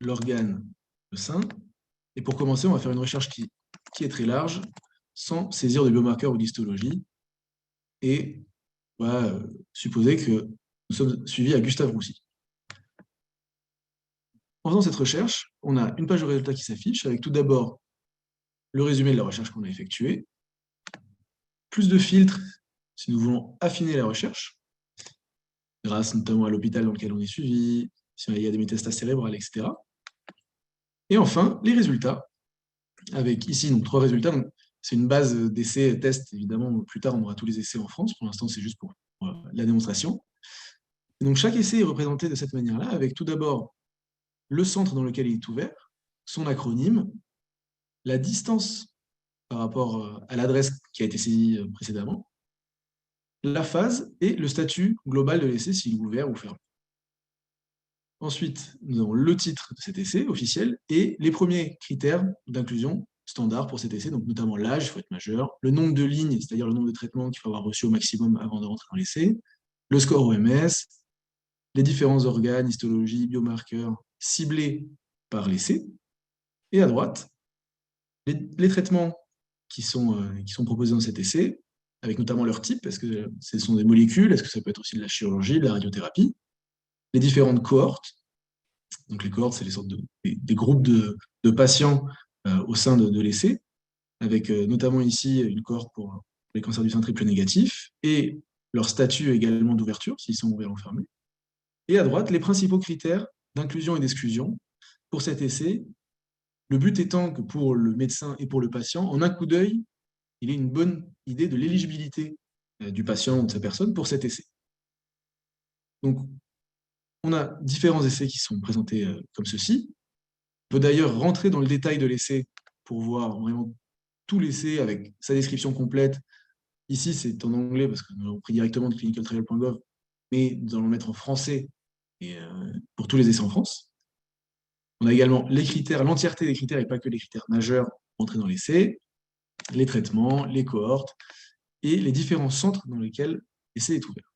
l'organe, le sein. Et pour commencer, on va faire une recherche qui est très large, sans saisir de biomarqueurs ou d'histologie. Et on va supposer que nous sommes suivis à Gustave-Roussy. En faisant cette recherche, on a une page de résultats qui s'affiche avec tout d'abord le résumé de la recherche qu'on a effectuée, plus de filtres si nous voulons affiner la recherche, grâce notamment à l'hôpital dans lequel on est suivi, s'il y a des métastases cérébrales, etc. Et enfin, les résultats, avec ici donc 3 résultats. C'est une base d'essais, tests, évidemment. Plus tard, on aura tous les essais en France. Pour l'instant, c'est juste pour la démonstration. Et donc, chaque essai est représenté de cette manière-là, avec tout d'abord le centre dans lequel il est ouvert, son acronyme, la distance par rapport à l'adresse qui a été saisie précédemment, la phase et le statut global de l'essai, s'il est ouvert ou fermé. Ensuite, nous avons le titre de cet essai officiel et les premiers critères d'inclusion standards pour cet essai, donc notamment l'âge, il faut être majeur, le nombre de lignes, c'est-à-dire le nombre de traitements qu'il faut avoir reçu au maximum avant de rentrer dans l'essai, le score OMS, les différents organes, histologie, biomarqueurs ciblés par l'essai, et à droite, les traitements qui sont proposés dans cet essai, avec notamment leur type, est-ce que ce sont des molécules, est-ce que ça peut être aussi de la chirurgie, de la radiothérapie, les différentes cohortes. Donc les cohortes, c'est les sortes des groupes de patients au sein de l'essai, avec notamment ici une cohorte pour les cancers du sein triple négatif, et leur statut également d'ouverture, s'ils sont ouverts ou fermés. Et à droite, les principaux critères d'inclusion et d'exclusion pour cet essai. Le but étant que pour le médecin et pour le patient, en un coup d'œil, il ait une bonne idée de l'éligibilité du patient ou de sa personne pour cet essai. Donc, on a différents essais qui sont présentés comme ceci. On peut d'ailleurs rentrer dans le détail de l'essai pour voir vraiment tout l'essai avec sa description complète. Ici, c'est en anglais parce que nous l'avons pris directement de clinicaltrial.gov, mais nous allons le mettre en français et, pour tous les essais en France. On a également les critères, l'entièreté des critères et pas que les critères majeurs entrés dans l'essai, les traitements, les cohortes et les différents centres dans lesquels l'essai est ouvert.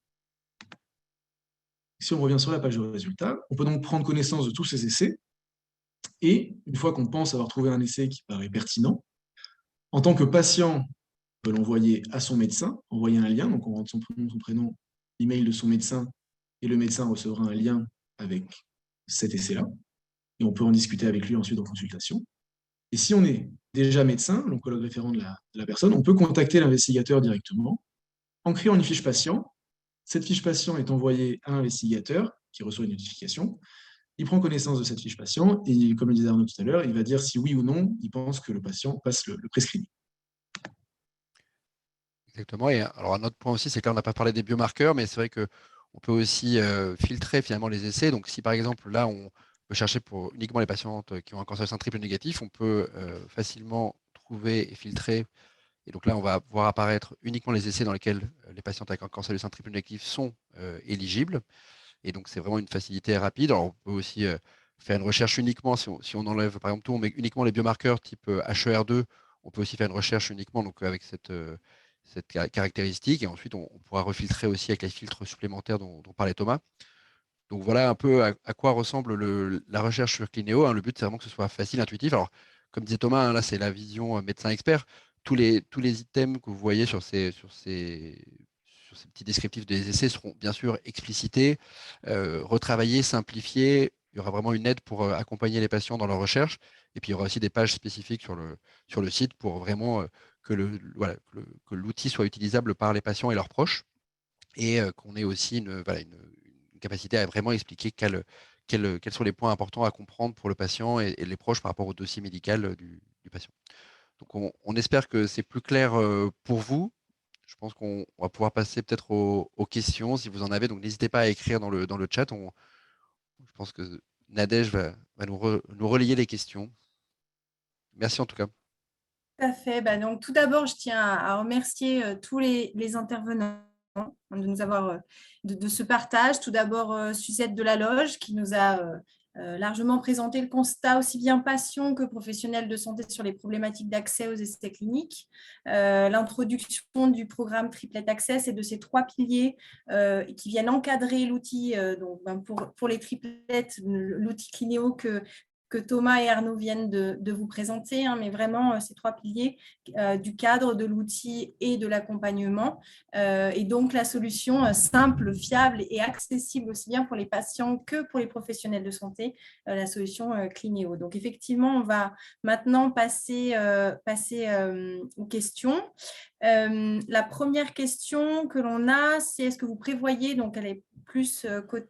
Si on revient sur la page de résultats, on peut donc prendre connaissance de tous ces essais et une fois qu'on pense avoir trouvé un essai qui paraît pertinent, en tant que patient, on peut l'envoyer à son médecin, envoyer un lien, donc on rentre son prénom, l'email de son médecin et le médecin recevra un lien avec cet essai-là. Et on peut en discuter avec lui ensuite en consultation. Et si on est déjà médecin, l'oncologue référent de la personne, on peut contacter l'investigateur directement en créant une fiche patient. Cette fiche patient est envoyée à l'investigateur qui reçoit une notification. Il prend connaissance de cette fiche patient et, comme le disait Arnaud tout à l'heure, il va dire si oui ou non il pense que le patient passe le prescreening. Exactement. Et alors, un autre point aussi, c'est que là, on n'a pas parlé des biomarqueurs, mais c'est vrai qu'on peut aussi filtrer finalement les essais. Donc, si par exemple, là, on peut chercher pour uniquement les patientes qui ont un cancer du sein triple négatif, on peut facilement trouver et filtrer. Et donc là, on va voir apparaître uniquement les essais dans lesquels les patientes avec un cancer du sein triple négatif sont éligibles. Et donc, c'est vraiment une facilité rapide. Alors, on peut aussi faire une recherche uniquement, si on enlève, par exemple, tout, on met uniquement les biomarqueurs type HER2, on peut aussi faire une recherche uniquement donc, avec cette caractéristique. Et ensuite, on pourra refiltrer aussi avec les filtres supplémentaires dont parlait Thomas. Donc, voilà un peu à quoi ressemble la recherche sur Clinéo. Hein. Le but, c'est vraiment que ce soit facile, intuitif. Alors, comme disait Thomas, hein, là, c'est la vision médecin expert. Tous les items que vous voyez sur ces petits descriptifs des essais seront bien sûr explicités, retravaillés, simplifiés. Il y aura vraiment une aide pour accompagner les patients dans leur recherche. Et puis, il y aura aussi des pages spécifiques sur le site pour vraiment que l'outil soit utilisable par les patients et leurs proches. Et qu'on ait aussi une capacité à vraiment expliquer quels sont les points importants à comprendre pour le patient et les proches par rapport au dossier médical du patient. Donc, on espère que c'est plus clair pour vous. Je pense qu'on va pouvoir passer peut-être aux questions si vous en avez. Donc, n'hésitez pas à écrire dans le chat. Je pense que Nadège va nous relayer les questions. Merci en tout cas. Tout à fait. Donc, tout d'abord, je tiens à remercier tous les intervenants de nous avoir de ce partage. Tout d'abord, Suzette de la Loge qui nous a largement présenté le constat aussi bien patient que professionnel de santé sur les problématiques d'accès aux essais cliniques, l'introduction du programme Triplet Access et de ces 3 piliers qui viennent encadrer l'outil pour les triplets, l'outil Clinéo que Thomas et Arnaud viennent de vous présenter, mais vraiment ces 3 piliers du cadre, de l'outil et de l'accompagnement. Et donc, la solution simple, fiable et accessible aussi bien pour les patients que pour les professionnels de santé, la solution Clinéo. Donc, effectivement, on va maintenant passer aux questions. La première question que l'on a, c'est est-ce que vous prévoyez, donc elle est plus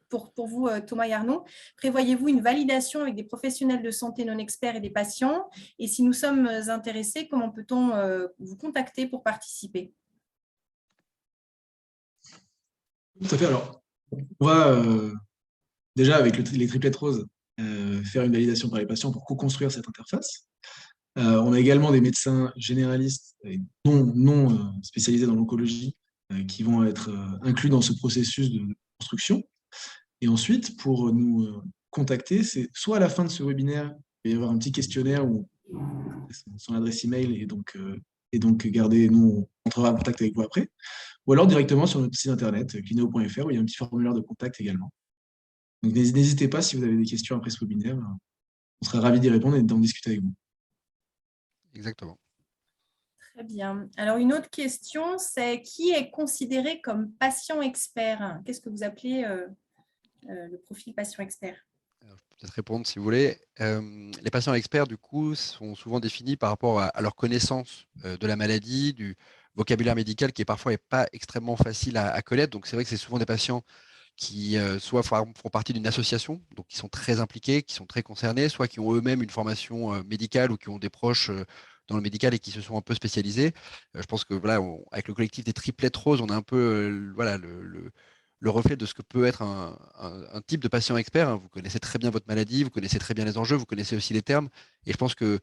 pour vous, Thomas et Arnaud, prévoyez-vous une validation avec des professionnels de santé non experts et des patients? Et si nous sommes intéressés, comment peut-on vous contacter pour participer? Tout à fait. Alors, on va déjà, avec les triplettes roses, faire une validation par les patients pour co-construire cette interface. On a également des médecins généralistes et non spécialisés dans l'oncologie qui vont être inclus dans ce processus de construction. Et ensuite, pour nous contacter, c'est soit à la fin de ce webinaire, il va y avoir un petit questionnaire où son adresse email et donc garder, nous, on entrera en contact avec vous après. Ou alors directement sur notre site internet, clineo.fr, où il y a un petit formulaire de contact également. Donc n'hésitez pas si vous avez des questions après ce webinaire. On sera ravis d'y répondre et d'en discuter avec vous. Exactement. Très bien. Alors, une autre question, c'est qui est considéré comme patient expert? Qu'est-ce que vous appelez le profil patient expert? Alors, je peux peut-être répondre si vous voulez. Les patients experts, du coup, sont souvent définis par rapport à leur connaissance de la maladie, du vocabulaire médical qui est parfois pas extrêmement facile à connaître. Donc, c'est vrai que c'est souvent des patients qui soit font partie d'une association, donc qui sont très impliqués, qui sont très concernés, soit qui ont eux-mêmes une formation médicale ou qui ont des proches dans le médical et qui se sont un peu spécialisés. Je pense que voilà, avec le collectif des triplettes roses, on a un peu voilà, le reflet de ce que peut être un type de patient expert, hein. Vous connaissez très bien votre maladie, vous connaissez très bien les enjeux, vous connaissez aussi les termes. Et je pense qu'il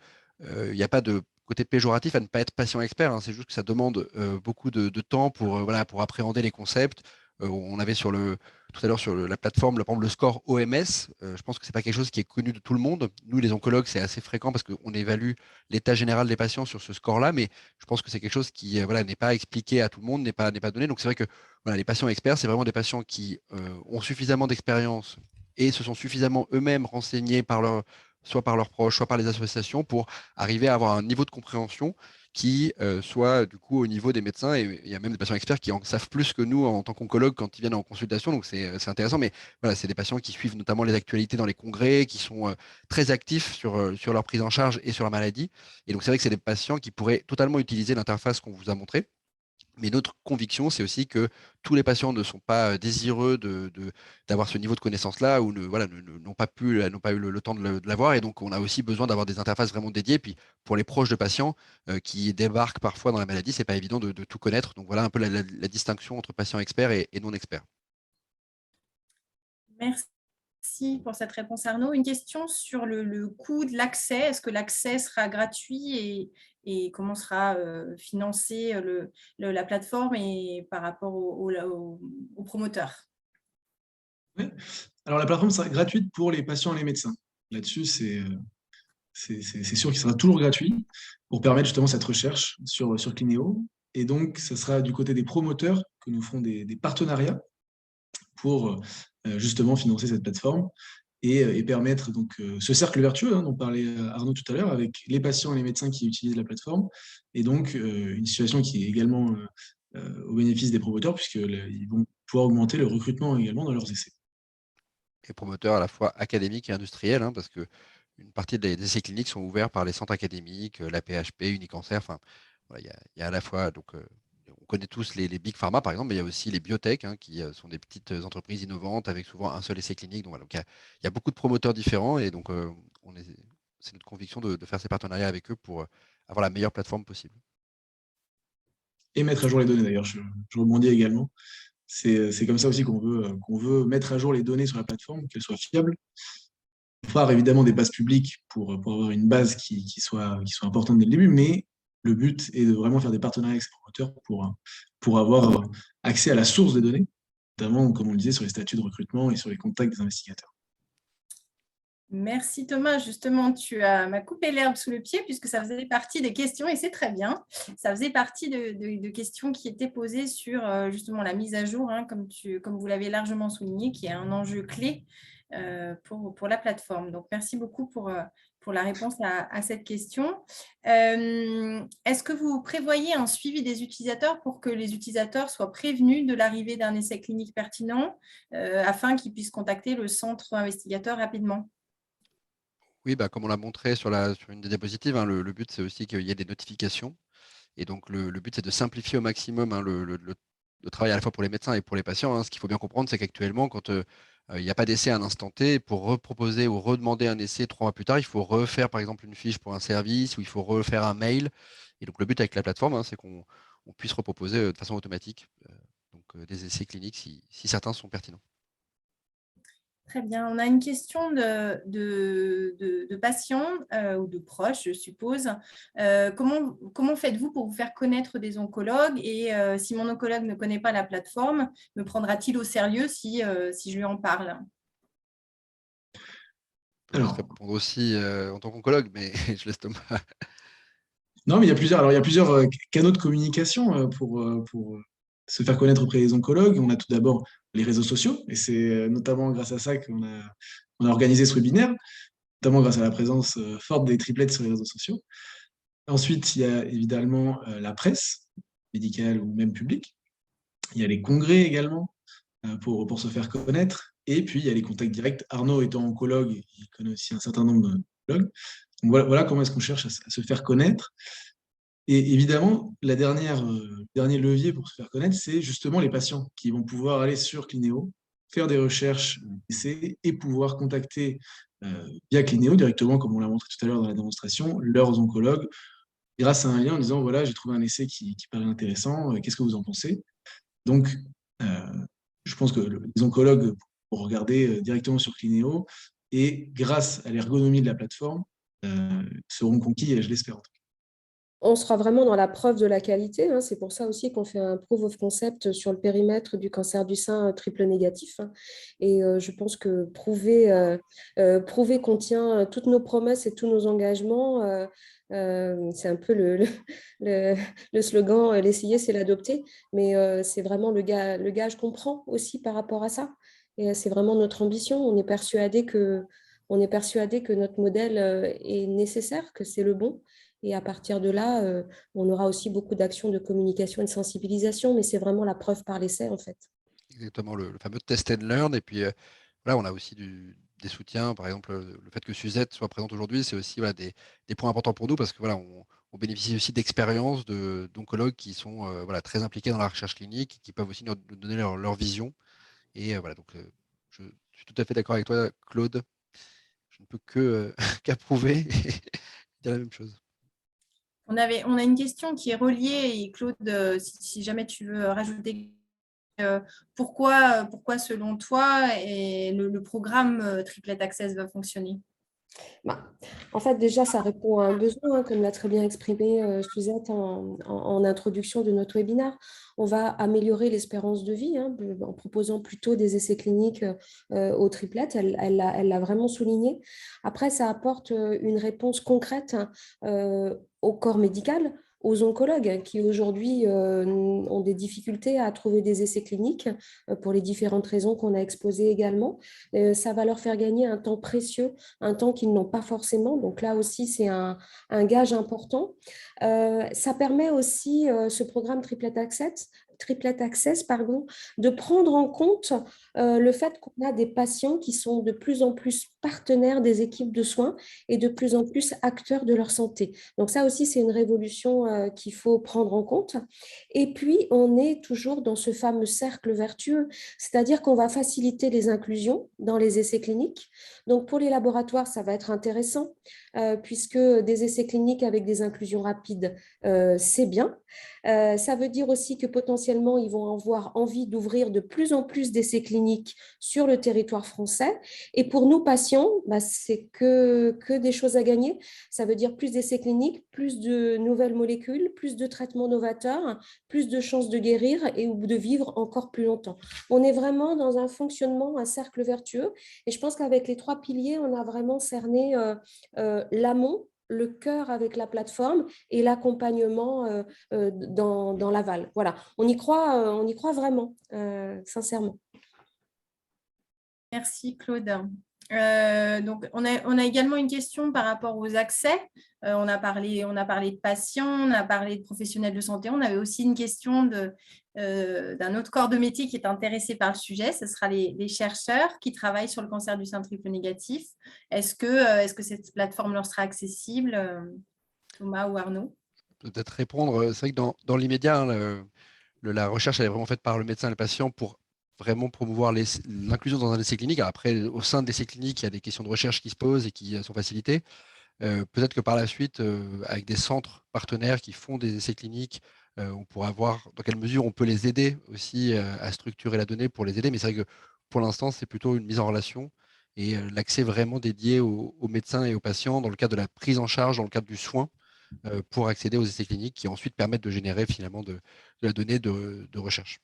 n'y a pas de côté péjoratif à ne pas être patient expert, hein. C'est juste que ça demande beaucoup de temps pour, voilà, pour appréhender les concepts. On avait tout à l'heure sur la plateforme, par exemple, le score OMS. Je pense que c'est pas quelque chose qui est connu de tout le monde. Nous, les oncologues, c'est assez fréquent parce qu'on évalue l'état général des patients sur ce score-là, mais je pense que c'est quelque chose qui voilà, n'est pas expliqué à tout le monde, n'est pas donné. Donc c'est vrai que voilà, les patients experts, c'est vraiment des patients qui ont suffisamment d'expérience et se sont suffisamment eux-mêmes renseignés soit par leurs proches, soit par les associations pour arriver à avoir un niveau de compréhension qui soit du coup au niveau des médecins. Et il y a même des patients experts qui en savent plus que nous en tant qu'oncologues quand ils viennent en consultation. Donc c'est intéressant. Mais voilà, c'est des patients qui suivent notamment les actualités dans les congrès, qui sont très actifs sur leur prise en charge et sur la maladie. Et donc c'est vrai que c'est des patients qui pourraient totalement utiliser l'interface qu'on vous a montrée. Mais notre conviction, c'est aussi que tous les patients ne sont pas désireux d'avoir ce niveau de connaissance-là ou voilà, n'ont pas eu le temps de l'avoir. Et donc, on a aussi besoin d'avoir des interfaces vraiment dédiées. Puis, pour les proches de patients qui débarquent parfois dans la maladie, c'est pas évident de tout connaître. Donc, voilà un peu la distinction entre patients experts et non experts. Merci pour cette réponse, Arnaud. Une question sur le coût de l'accès. Est-ce que l'accès sera gratuit et comment sera financée la plateforme et par rapport aux promoteurs? Oui. Alors, la plateforme sera gratuite pour les patients et les médecins. Là-dessus, c'est sûr qu'il sera toujours gratuit pour permettre justement cette recherche sur Clinéo. Et donc, ce sera du côté des promoteurs que nous ferons des partenariats pour justement financer cette plateforme et permettre donc ce cercle vertueux dont parlait Arnaud tout à l'heure avec les patients et les médecins qui utilisent la plateforme et donc une situation qui est également au bénéfice des promoteurs puisqu'ils vont pouvoir augmenter le recrutement également dans leurs essais. Et promoteurs à la fois académiques et industriels, hein, parce que une partie des essais cliniques sont ouverts par les centres académiques, la PHP, Unicancer. Enfin, voilà, il y a à la fois, donc, on connaît tous les big pharma par exemple, mais il y a aussi les biotech, hein, qui sont des petites entreprises innovantes avec souvent un seul essai clinique. Donc, voilà, donc il y a beaucoup de promoteurs différents et donc c'est notre conviction de faire ces partenariats avec eux pour avoir la meilleure plateforme possible. Et mettre à jour les données d'ailleurs, je rebondis également. C'est comme ça aussi qu'on veut mettre à jour les données sur la plateforme, qu'elles soient fiables. On part évidemment des bases publiques pour avoir une base qui soit importante dès le début, mais le but est de vraiment faire des partenariats avec ces promoteurs pour avoir accès à la source des données, notamment, comme on le disait, sur les statuts de recrutement et sur les contacts des investigateurs. Merci Thomas. Justement, tu m'as coupé l'herbe sous le pied puisque ça faisait partie des questions et c'est très bien. Ça faisait partie de questions qui étaient posées sur justement la mise à jour, hein, comme vous l'avez largement souligné, qui est un enjeu clé pour la plateforme. Donc, merci beaucoup pour la réponse à cette question. Est-ce que vous prévoyez un suivi des utilisateurs pour que les utilisateurs soient prévenus de l'arrivée d'un essai clinique pertinent afin qu'ils puissent contacter le centre investigateur rapidement? Oui, bah, comme on l'a montré sur une des diapositives, hein, le but, c'est aussi qu'il y ait des notifications. Et donc, le but, c'est de simplifier au maximum, hein, le travail à la fois pour les médecins et pour les patients, hein. Ce qu'il faut bien comprendre, c'est qu'actuellement, quand il n'y a pas d'essai à un instant T, pour reproposer ou redemander un essai 3 mois plus tard, il faut refaire, par exemple, une fiche pour un service ou il faut refaire un mail. Et donc, le but avec la plateforme, hein, c'est qu'on puisse reproposer de façon automatique des essais cliniques si certains sont pertinents. Très bien. On a une question de patients ou de proches, je suppose. Comment faites-vous pour vous faire connaître des oncologues et si mon oncologue ne connaît pas la plateforme, me prendra-t-il au sérieux si je lui en parle? Je peux peut-être répondre aussi en tant qu'oncologue, mais je laisse Thomas. Non, mais il y a plusieurs canaux de communication pour se faire connaître auprès des oncologues. On a tout d'abord les réseaux sociaux, et c'est notamment grâce à ça on a organisé ce webinaire, notamment grâce à la présence forte des triplettes sur les réseaux sociaux. Ensuite, il y a évidemment la presse, médicale ou même publique. Il y a les congrès également pour se faire connaître. Et puis, il y a les contacts directs. Arnaud étant oncologue, il connaît aussi un certain nombre d'oncologues. Donc voilà comment est-ce qu'on cherche à se faire connaître. Et évidemment, le dernier levier pour se faire connaître, c'est justement les patients qui vont pouvoir aller sur Clinéo, faire des recherches d'essais et pouvoir contacter via Clinéo directement, comme on l'a montré tout à l'heure dans la démonstration, leurs oncologues, grâce à un lien en disant, voilà, j'ai trouvé un essai qui paraît intéressant, qu'est-ce que vous en pensez? Donc, euh, je pense que les oncologues pourront regarder directement sur Clinéo et grâce à l'ergonomie de la plateforme, seront conquis, je l'espère. On sera vraiment dans la preuve de la qualité, hein. C'est pour ça aussi qu'on fait un proof of concept sur le périmètre du cancer du sein triple négatif, hein. Et je pense que prouver qu'on tient toutes nos promesses et tous nos engagements, c'est un peu le slogan, l'essayer, c'est l'adopter. Mais c'est vraiment le gage qu'on prend aussi par rapport à ça. Et c'est vraiment notre ambition. On est persuadé que notre modèle est nécessaire, que c'est le bon. Et à partir de là, on aura aussi beaucoup d'actions de communication et de sensibilisation, mais c'est vraiment la preuve par l'essai, en fait. Exactement, le fameux test and learn. Et puis, voilà, on a aussi des soutiens. Par exemple, le fait que Suzette soit présente aujourd'hui, c'est aussi voilà, des points importants pour nous parce que voilà, on bénéficie aussi d'expériences d'oncologues qui sont voilà, très impliqués dans la recherche clinique, qui peuvent aussi nous donner leur vision. Et voilà, donc je suis tout à fait d'accord avec toi, Claude. Je ne peux qu'approuver et dire la même chose. On a une question qui est reliée, et Claude, si jamais tu veux rajouter, pourquoi selon toi le programme Triplet Access va fonctionner? Bah, en fait, déjà, ça répond à un besoin, hein, comme l'a très bien exprimé Suzette en introduction de notre webinaire. On va améliorer l'espérance de vie, hein, en proposant plutôt des essais cliniques aux triplettes. Elle l'a vraiment souligné. Après, ça apporte une réponse concrète au corps médical, aux oncologues qui aujourd'hui ont des difficultés à trouver des essais cliniques pour les différentes raisons qu'on a exposées également. Ça va leur faire gagner un temps précieux, un temps qu'ils n'ont pas forcément. Donc là aussi, c'est un gage important. Ça permet aussi, ce programme Triplet Access, de prendre en compte le fait qu'on a des patients qui sont de plus en plus partenaires des équipes de soins et de plus en plus acteurs de leur santé. Donc ça aussi, c'est une révolution qu'il faut prendre en compte. Et puis, on est toujours dans ce fameux cercle vertueux, c'est-à-dire qu'on va faciliter les inclusions dans les essais cliniques. Donc, pour les laboratoires, ça va être intéressant puisque des essais cliniques avec des inclusions rapides, c'est bien. Ça veut dire aussi que potentiellement, ils vont avoir envie d'ouvrir de plus en plus d'essais cliniques sur le territoire français. Et pour nous, patients, c'est que des choses à gagner. Ça veut dire plus d'essais cliniques, plus de nouvelles molécules, plus de traitements novateurs, plus de chances de guérir et de vivre encore plus longtemps. On est vraiment dans un fonctionnement, un cercle vertueux. Et je pense qu'avec les 3 piliers, on a vraiment cerné l'amont, le cœur avec la plateforme et l'accompagnement dans l'aval. Voilà, on y croit vraiment, sincèrement. Merci Claude. Donc, on a également une question par rapport aux accès. On a parlé de patients, on a parlé de professionnels de santé. On avait aussi une question d'un autre corps de métier qui est intéressé par le sujet. Ce sera les chercheurs qui travaillent sur le cancer du sein triple négatif. Est-ce que cette plateforme leur sera accessible, Thomas ou Arnaud? Peut-être répondre. C'est vrai que dans l'immédiat, hein, la recherche elle est vraiment faite par le médecin et le patient pour vraiment promouvoir l'inclusion dans un essai clinique. Alors après, au sein de l'essai clinique, il y a des questions de recherche qui se posent et qui sont facilitées. Peut-être que par la suite, avec des centres partenaires qui font des essais cliniques, on pourra voir dans quelle mesure on peut les aider aussi à structurer la donnée pour les aider. Mais c'est vrai que pour l'instant, c'est plutôt une mise en relation et l'accès vraiment dédié aux médecins et aux patients dans le cadre de la prise en charge, dans le cadre du soin, pour accéder aux essais cliniques qui ensuite permettent de générer finalement de la donnée de recherche.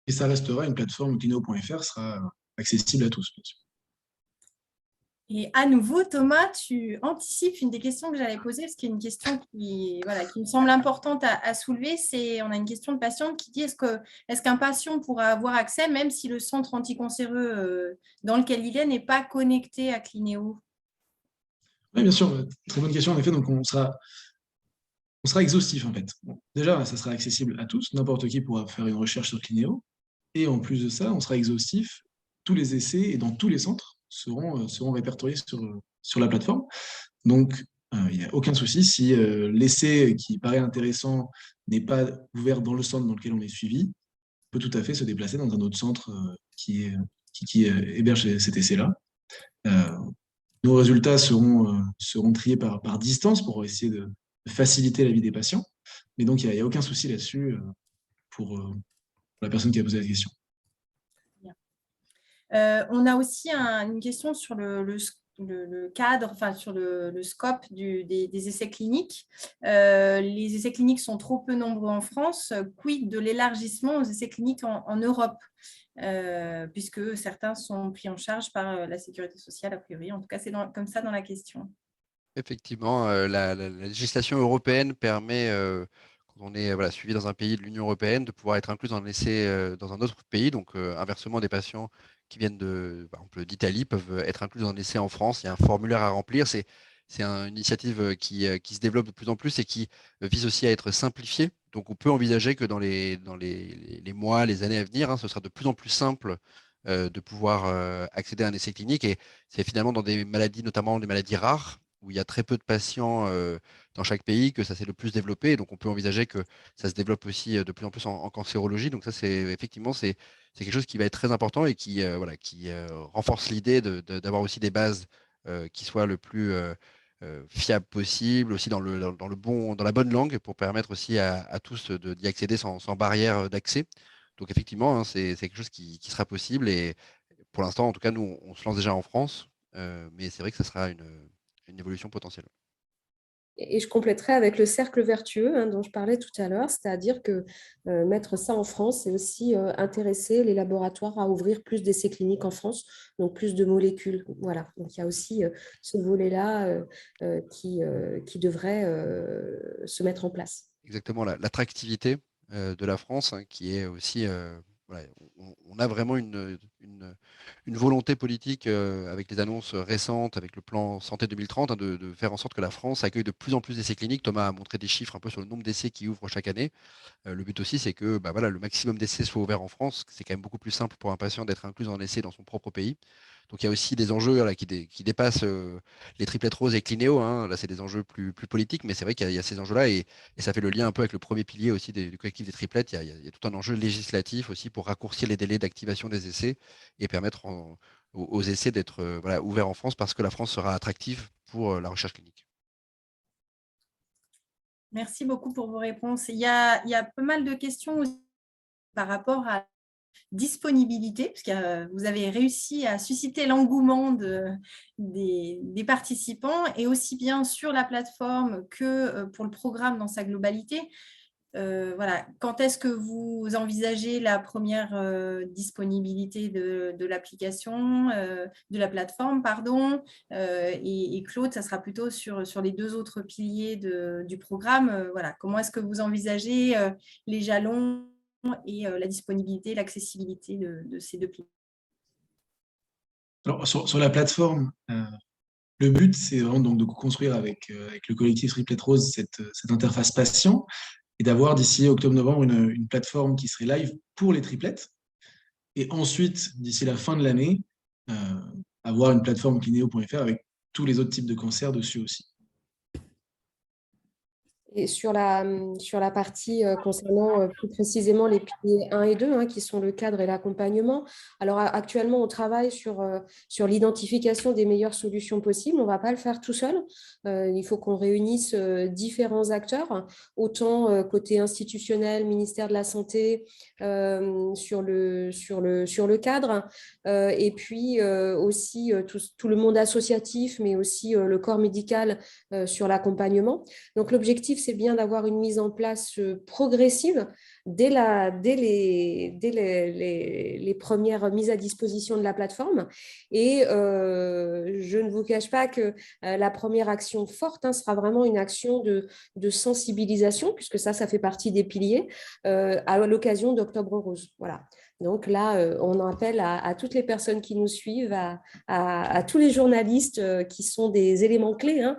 Et ça restera une plateforme où Clinéo.fr sera accessible à tous, bien sûr. Et à nouveau, Thomas, tu anticipes une des questions que j'allais poser, parce qu'il y a une question qui me semble importante à soulever. On a une question de patiente qui dit est-ce qu'un patient pourra avoir accès, même si le centre anticancéreux dans lequel il est n'est pas connecté à Clinéo? Oui, bien sûr, très bonne question en effet. Donc, on sera exhaustif en fait. Bon, déjà, ça sera accessible à tous, n'importe qui pourra faire une recherche sur Clinéo. Et en plus de ça, on sera exhaustif. Tous les essais et dans tous les centres seront répertoriés sur la plateforme. Donc, il n'y a aucun souci. Si l'essai qui paraît intéressant n'est pas ouvert dans le centre dans lequel on est suivi, on peut tout à fait se déplacer dans un autre centre qui héberge cet essai-là. Nos résultats seront triés par distance pour essayer de faciliter la vie des patients. Mais donc, il n'y a aucun souci là-dessus pour la personne qui a posé la question. On a aussi une question sur le cadre, enfin sur le scope des essais cliniques. Les essais cliniques sont trop peu nombreux en France. Quid de l'élargissement aux essais cliniques en Europe, puisque certains sont pris en charge par la sécurité sociale, a priori. En tout cas, c'est comme ça dans la question. Effectivement, la législation européenne permet, quand on est suivi dans un pays de l'Union européenne, de pouvoir être inclus dans un essai dans un autre pays. Donc, inversement, des patients qui viennent par exemple, d'Italie peuvent être inclus dans un essai en France. Il y a un formulaire à remplir. C'est une initiative qui se développe de plus en plus et qui vise aussi à être simplifiée. Donc, on peut envisager que dans les mois, les années à venir, ce sera de plus en plus simple de pouvoir accéder à un essai clinique. Et c'est finalement dans des maladies, notamment des maladies rares, où il y a très peu de patients dans chaque pays, que ça s'est le plus développé. Donc, on peut envisager que ça se développe aussi de plus en plus en cancérologie. Donc, ça, effectivement, c'est quelque chose qui va être très important et qui renforce l'idée d'avoir aussi des bases qui soient le plus fiables possible, aussi dans la bonne langue, pour permettre aussi à tous d'y accéder sans barrière d'accès. Donc, effectivement, c'est quelque chose qui sera possible. Et pour l'instant, en tout cas, nous, on se lance déjà en France. Mais c'est vrai que ça sera une évolution potentielle. Et je compléterai avec le cercle vertueux dont je parlais tout à l'heure, c'est-à-dire que mettre ça en France, c'est aussi intéresser les laboratoires à ouvrir plus d'essais cliniques en France, donc plus de molécules. Voilà, donc il y a aussi ce volet-là qui devrait se mettre en place. Exactement, l'attractivité de la France, qui est aussi... on a vraiment une volonté politique avec les annonces récentes, avec le plan Santé 2030, de faire en sorte que la France accueille de plus en plus d'essais cliniques. Thomas a montré des chiffres un peu sur le nombre d'essais qui ouvrent chaque année. Le but aussi, c'est que le maximum d'essais soient ouverts en France. C'est quand même beaucoup plus simple pour un patient d'être inclus en essai dans son propre pays. Donc il y a aussi des enjeux qui dépassent les triplettes roses et Clinéo. Là, c'est des enjeux plus politiques, mais c'est vrai qu'il y a ces enjeux-là et ça fait le lien un peu avec le premier pilier aussi du collectif des triplettes. Il y a tout un enjeu législatif aussi pour raccourcir les délais d'activation des essais et permettre aux essais d'être ouverts en France parce que la France sera attractive pour la recherche clinique. Merci beaucoup pour vos réponses. Il y a pas mal de questions aussi par rapport à disponibilité, parce que vous avez réussi à susciter l'engouement des participants, et aussi bien sur la plateforme que pour le programme dans sa globalité. Quand est-ce que vous envisagez la première disponibilité de l'application, de la plateforme, pardon, et Claude, ça sera plutôt sur les deux autres piliers du programme. Comment est-ce que vous envisagez les jalons et la disponibilité, l'accessibilité de ces deux piliers? Alors, sur la plateforme, le but, c'est vraiment donc de construire avec le collectif Triplet Rose cette interface patient et d'avoir d'ici octobre-novembre une plateforme qui serait live pour les triplettes. Et ensuite, d'ici la fin de l'année, avoir une plateforme clinéo.fr avec tous les autres types de cancers dessus aussi. Et sur la partie concernant plus précisément les piliers 1 et 2, qui sont le cadre et l'accompagnement, alors actuellement, on travaille sur l'identification des meilleures solutions possibles. On ne va pas le faire tout seul. Il faut qu'on réunisse différents acteurs, autant côté institutionnel, ministère de la Santé, sur le cadre, et puis aussi tout le monde associatif, mais aussi le corps médical sur l'accompagnement. Donc, l'objectif, l'objectif, c'est bien d'avoir une mise en place progressive dès les premières mises à disposition de la plateforme. Et je ne vous cache pas que la première action forte sera vraiment une action de sensibilisation, puisque ça fait partie des piliers, à l'occasion d'Octobre Rose. Voilà. Donc là, on en appelle à toutes les personnes qui nous suivent, à tous les journalistes qui sont des éléments clés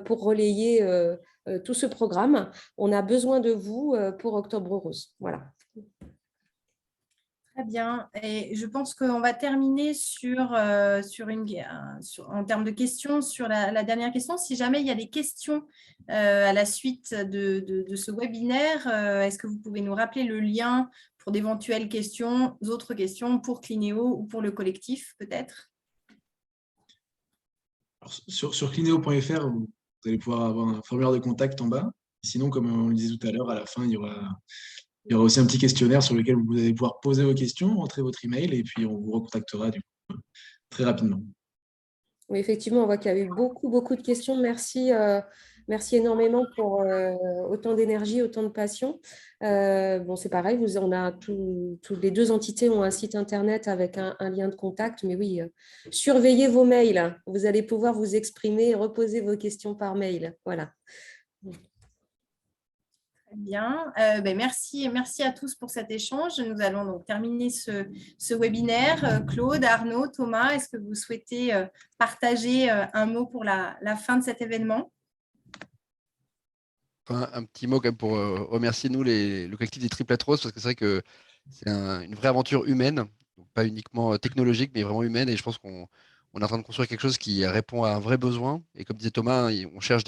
pour relayer tout ce programme. On a besoin de vous pour Octobre Rose. Voilà. Très bien. Et je pense qu'on va terminer en termes de questions sur la dernière question. Si jamais il y a des questions à la suite de ce webinaire, est-ce que vous pouvez nous rappeler le lien pour d'éventuelles questions, autres questions pour Clineo ou pour le collectif peut-être? Sur clineo.fr, vous allez pouvoir avoir un formulaire de contact en bas. Sinon, comme on le disait tout à l'heure, à la fin, il y aura aussi un petit questionnaire sur lequel vous allez pouvoir poser vos questions, entrer votre email et puis on vous recontactera du coup, très rapidement. Oui, effectivement, on voit qu'il y a eu beaucoup de questions. Merci, merci énormément pour autant d'énergie, autant de passion. Bon, c'est pareil, les deux entités ont un site internet avec un lien de contact, mais oui, surveillez vos mails. Vous allez pouvoir vous exprimer et reposer vos questions par mail. Voilà. Bien, merci à tous pour cet échange. Nous allons donc terminer ce webinaire. Claude, Arnaud, Thomas, est-ce que vous souhaitez partager un mot pour la fin de cet événement? Enfin, un petit mot quand même pour remercier le collectif des Triplettes Roses, parce que c'est vrai que c'est une vraie aventure humaine, donc pas uniquement technologique, mais vraiment humaine. Et je pense qu'on est en train de construire quelque chose qui répond à un vrai besoin. Et comme disait Thomas, on cherche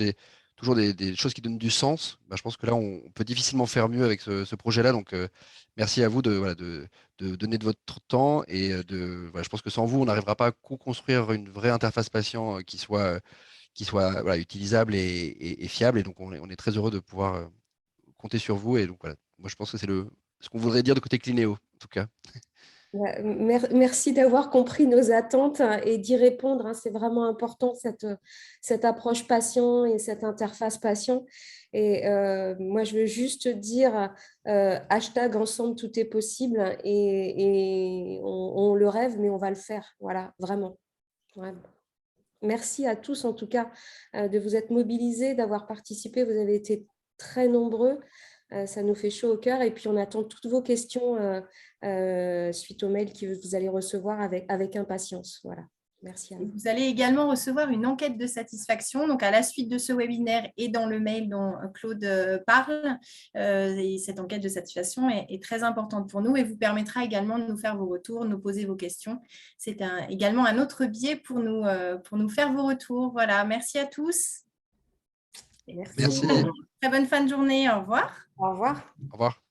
toujours des choses qui donnent du sens. Bah, je pense que là, on peut difficilement faire mieux avec ce projet-là. Donc, merci à vous de donner de votre temps. Et je pense que sans vous, on n'arrivera pas à co-construire une vraie interface patient qui soit utilisable et fiable. Et donc, on est très heureux de pouvoir compter sur vous. Et donc, voilà, moi, je pense que c'est ce qu'on voudrait dire de côté Clineo, en tout cas. Merci d'avoir compris nos attentes et d'y répondre. C'est vraiment important, cette approche patient et cette interface patient. Et moi, je veux juste dire hashtag ensemble, tout est possible. Et on le rêve, mais on va le faire. Voilà, vraiment. Merci à tous, en tout cas, de vous être mobilisés, d'avoir participé. Vous avez été très nombreux. Ça nous fait chaud au cœur. Et puis, on attend toutes vos questions suite au mail que vous allez recevoir avec impatience. Voilà. Merci à vous. Vous allez également recevoir une enquête de satisfaction, donc à la suite de ce webinaire et dans le mail dont Claude parle. Et cette enquête de satisfaction est très importante pour nous et vous permettra également de nous faire vos retours, nous poser vos questions. C'est également un autre biais pour nous faire vos retours. Voilà, merci à tous. Merci. Merci. Très bonne fin de journée. Au revoir. Au revoir. Au revoir.